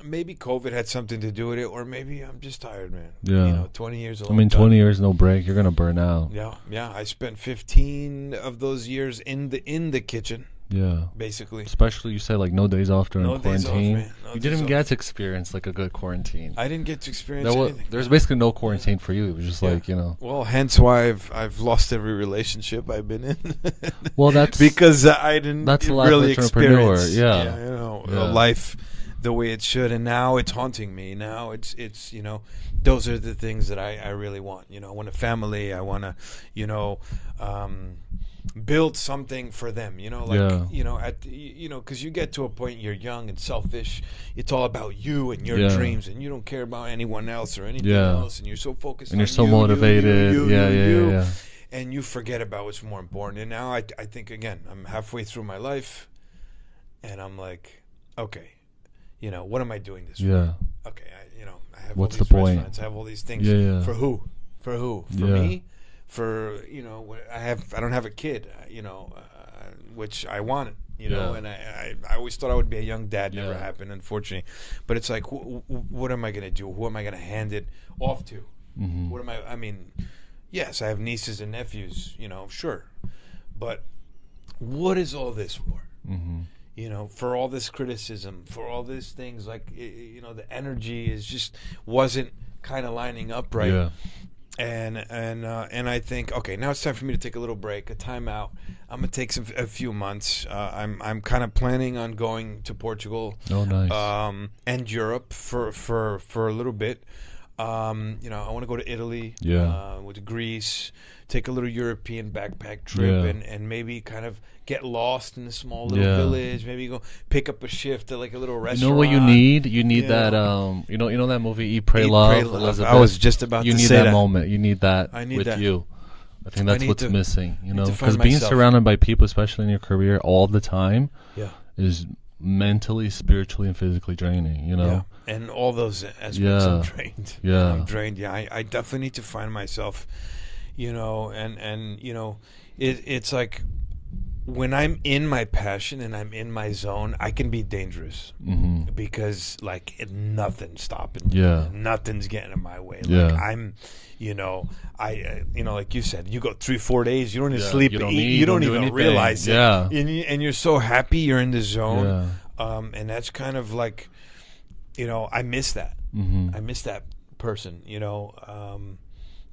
Maybe COVID had something to do with it, or maybe I'm just tired, man. You know, 20 years. 20 years, no break. You're gonna burn out. Yeah. I spent 15 of those years in the kitchen. Yeah, basically. Especially, you said, like, no days off during quarantine. Days off, you didn't even get to experience, like, a good quarantine. I didn't get to experience anything. There's basically no quarantine for you. It was just like, you know. Well, hence why I've lost every relationship I've been in. Well, that's because I didn't really experience, you know, life the way it should, and now it's haunting me. Now it's you know, those are the things that I really want. You know, I want a family. I want to, you know, build something for them, you know, like, you know, because you get to a point, you're young and selfish. It's all about you and your dreams, and you don't care about anyone else or anything else, and you're so focused on you're so motivated. And you forget about what's more important. And now I think, again, I'm halfway through my life. and I'm like, okay, what am I doing this Yeah. for? Okay, I have What's all these the point? restaurants, I have all these things. Yeah. For who? For who? For Yeah. me? For I don't have a kid, which I wanted, and I always thought I would be a young dad. Never happened, unfortunately. But it's like, what am I going to do? Who am I going to hand it off to? Mm-hmm. What am I mean, yes, I have nieces and nephews, sure, but what is all this for? Mm-hmm. For all this criticism, for all these things, like, the energy wasn't kind of lining up right. Yeah. And I think, okay, now it's time for me to take a little break, a timeout. I'm gonna take a few months. I'm kind of planning on going to Portugal, and Europe for a little bit. I want to go to Italy, with Greece, take a little European backpack trip, and maybe kind of get lost in a small little village. Maybe go pick up a shift at like a little restaurant. You know what you need? You need that. You know that movie Eat, Pray, Love. Elizabeth? I was just about to say that. You need that moment. You need that with that. you. I think that's what's missing. Because being myself. surrounded by people, especially in your career, all the time, is mentally, spiritually, and physically draining. And all those aspects, I'm drained. I'm drained. I definitely need to find myself. It's like, when I'm in my passion and I'm in my zone, I can be dangerous, because like nothing's stopping me. Nothing's getting in my way. Like I'm, like you said, you go 3-4 days, you don't even sleep, you don't even realize it. And you're so happy you're in the zone. And that's kind of like, I miss that. I miss that person,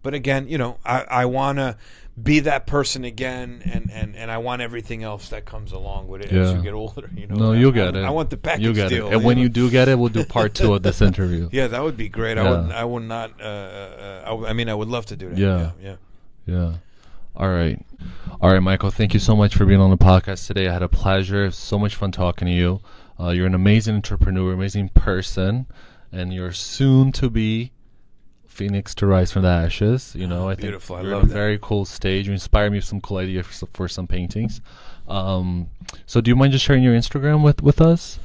but again, I want to be that person again, and I want everything else that comes along with it as you get older. No, you'll get it. I want the package you'll get deal. It. And when you do get it, we'll do part 2 of this interview. Yeah, that would be great. I would not. I would love to do that. Yeah. All right, Michael. Thank you so much for being on the podcast today. I had a pleasure. So much fun talking to you. You're an amazing entrepreneur, amazing person, and you're soon to be Phoenix to rise from the ashes. I think beautiful. I you're love in a that. very cool stage. You inspire me with some cool ideas for some paintings. So do you mind just sharing your Instagram with us?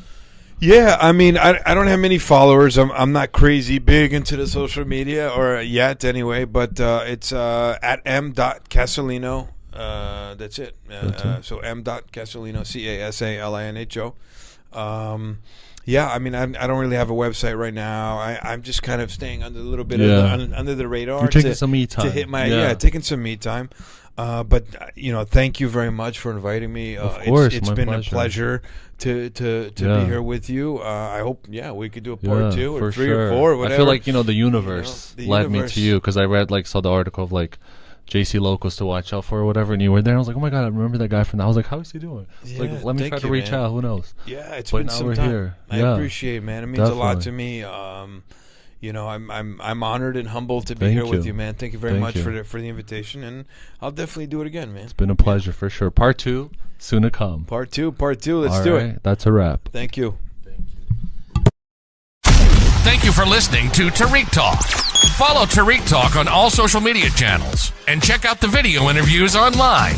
Yeah, I mean, I don't have many followers. I'm not crazy big into the social media, or yet anyway, but it's at m.casalino. That's it. So m.casalino, Casalinho. I mean, I don't really have a website right now. I'm just kind of staying under a little bit under the radar. You're taking some me time. To hit my taking some me time. But thank you very much for inviting me. Of course, it's been a pleasure to be here with you. I hope we could do a part 2 or 3 or 4 or whatever. I feel like the universe led me to you, because I saw the article of like JC Locals to watch out for or whatever, and you were there. I was like, oh my god, I remember that guy from that. I was like, how is he doing? Let me try to reach out. Who knows? Yeah, it's been some time. Here. I appreciate it, man. It means a lot to me. I'm honored and humbled to be here with you, man. Thank you very much for the invitation, and I'll definitely do it again, man. It's been a pleasure for sure. Part 2 soon to come. Part 2. Let's do it. That's a wrap. Thank you. Thank you for listening to Tarik Talk. Follow Tarik Talk on all social media channels and check out the video interviews online.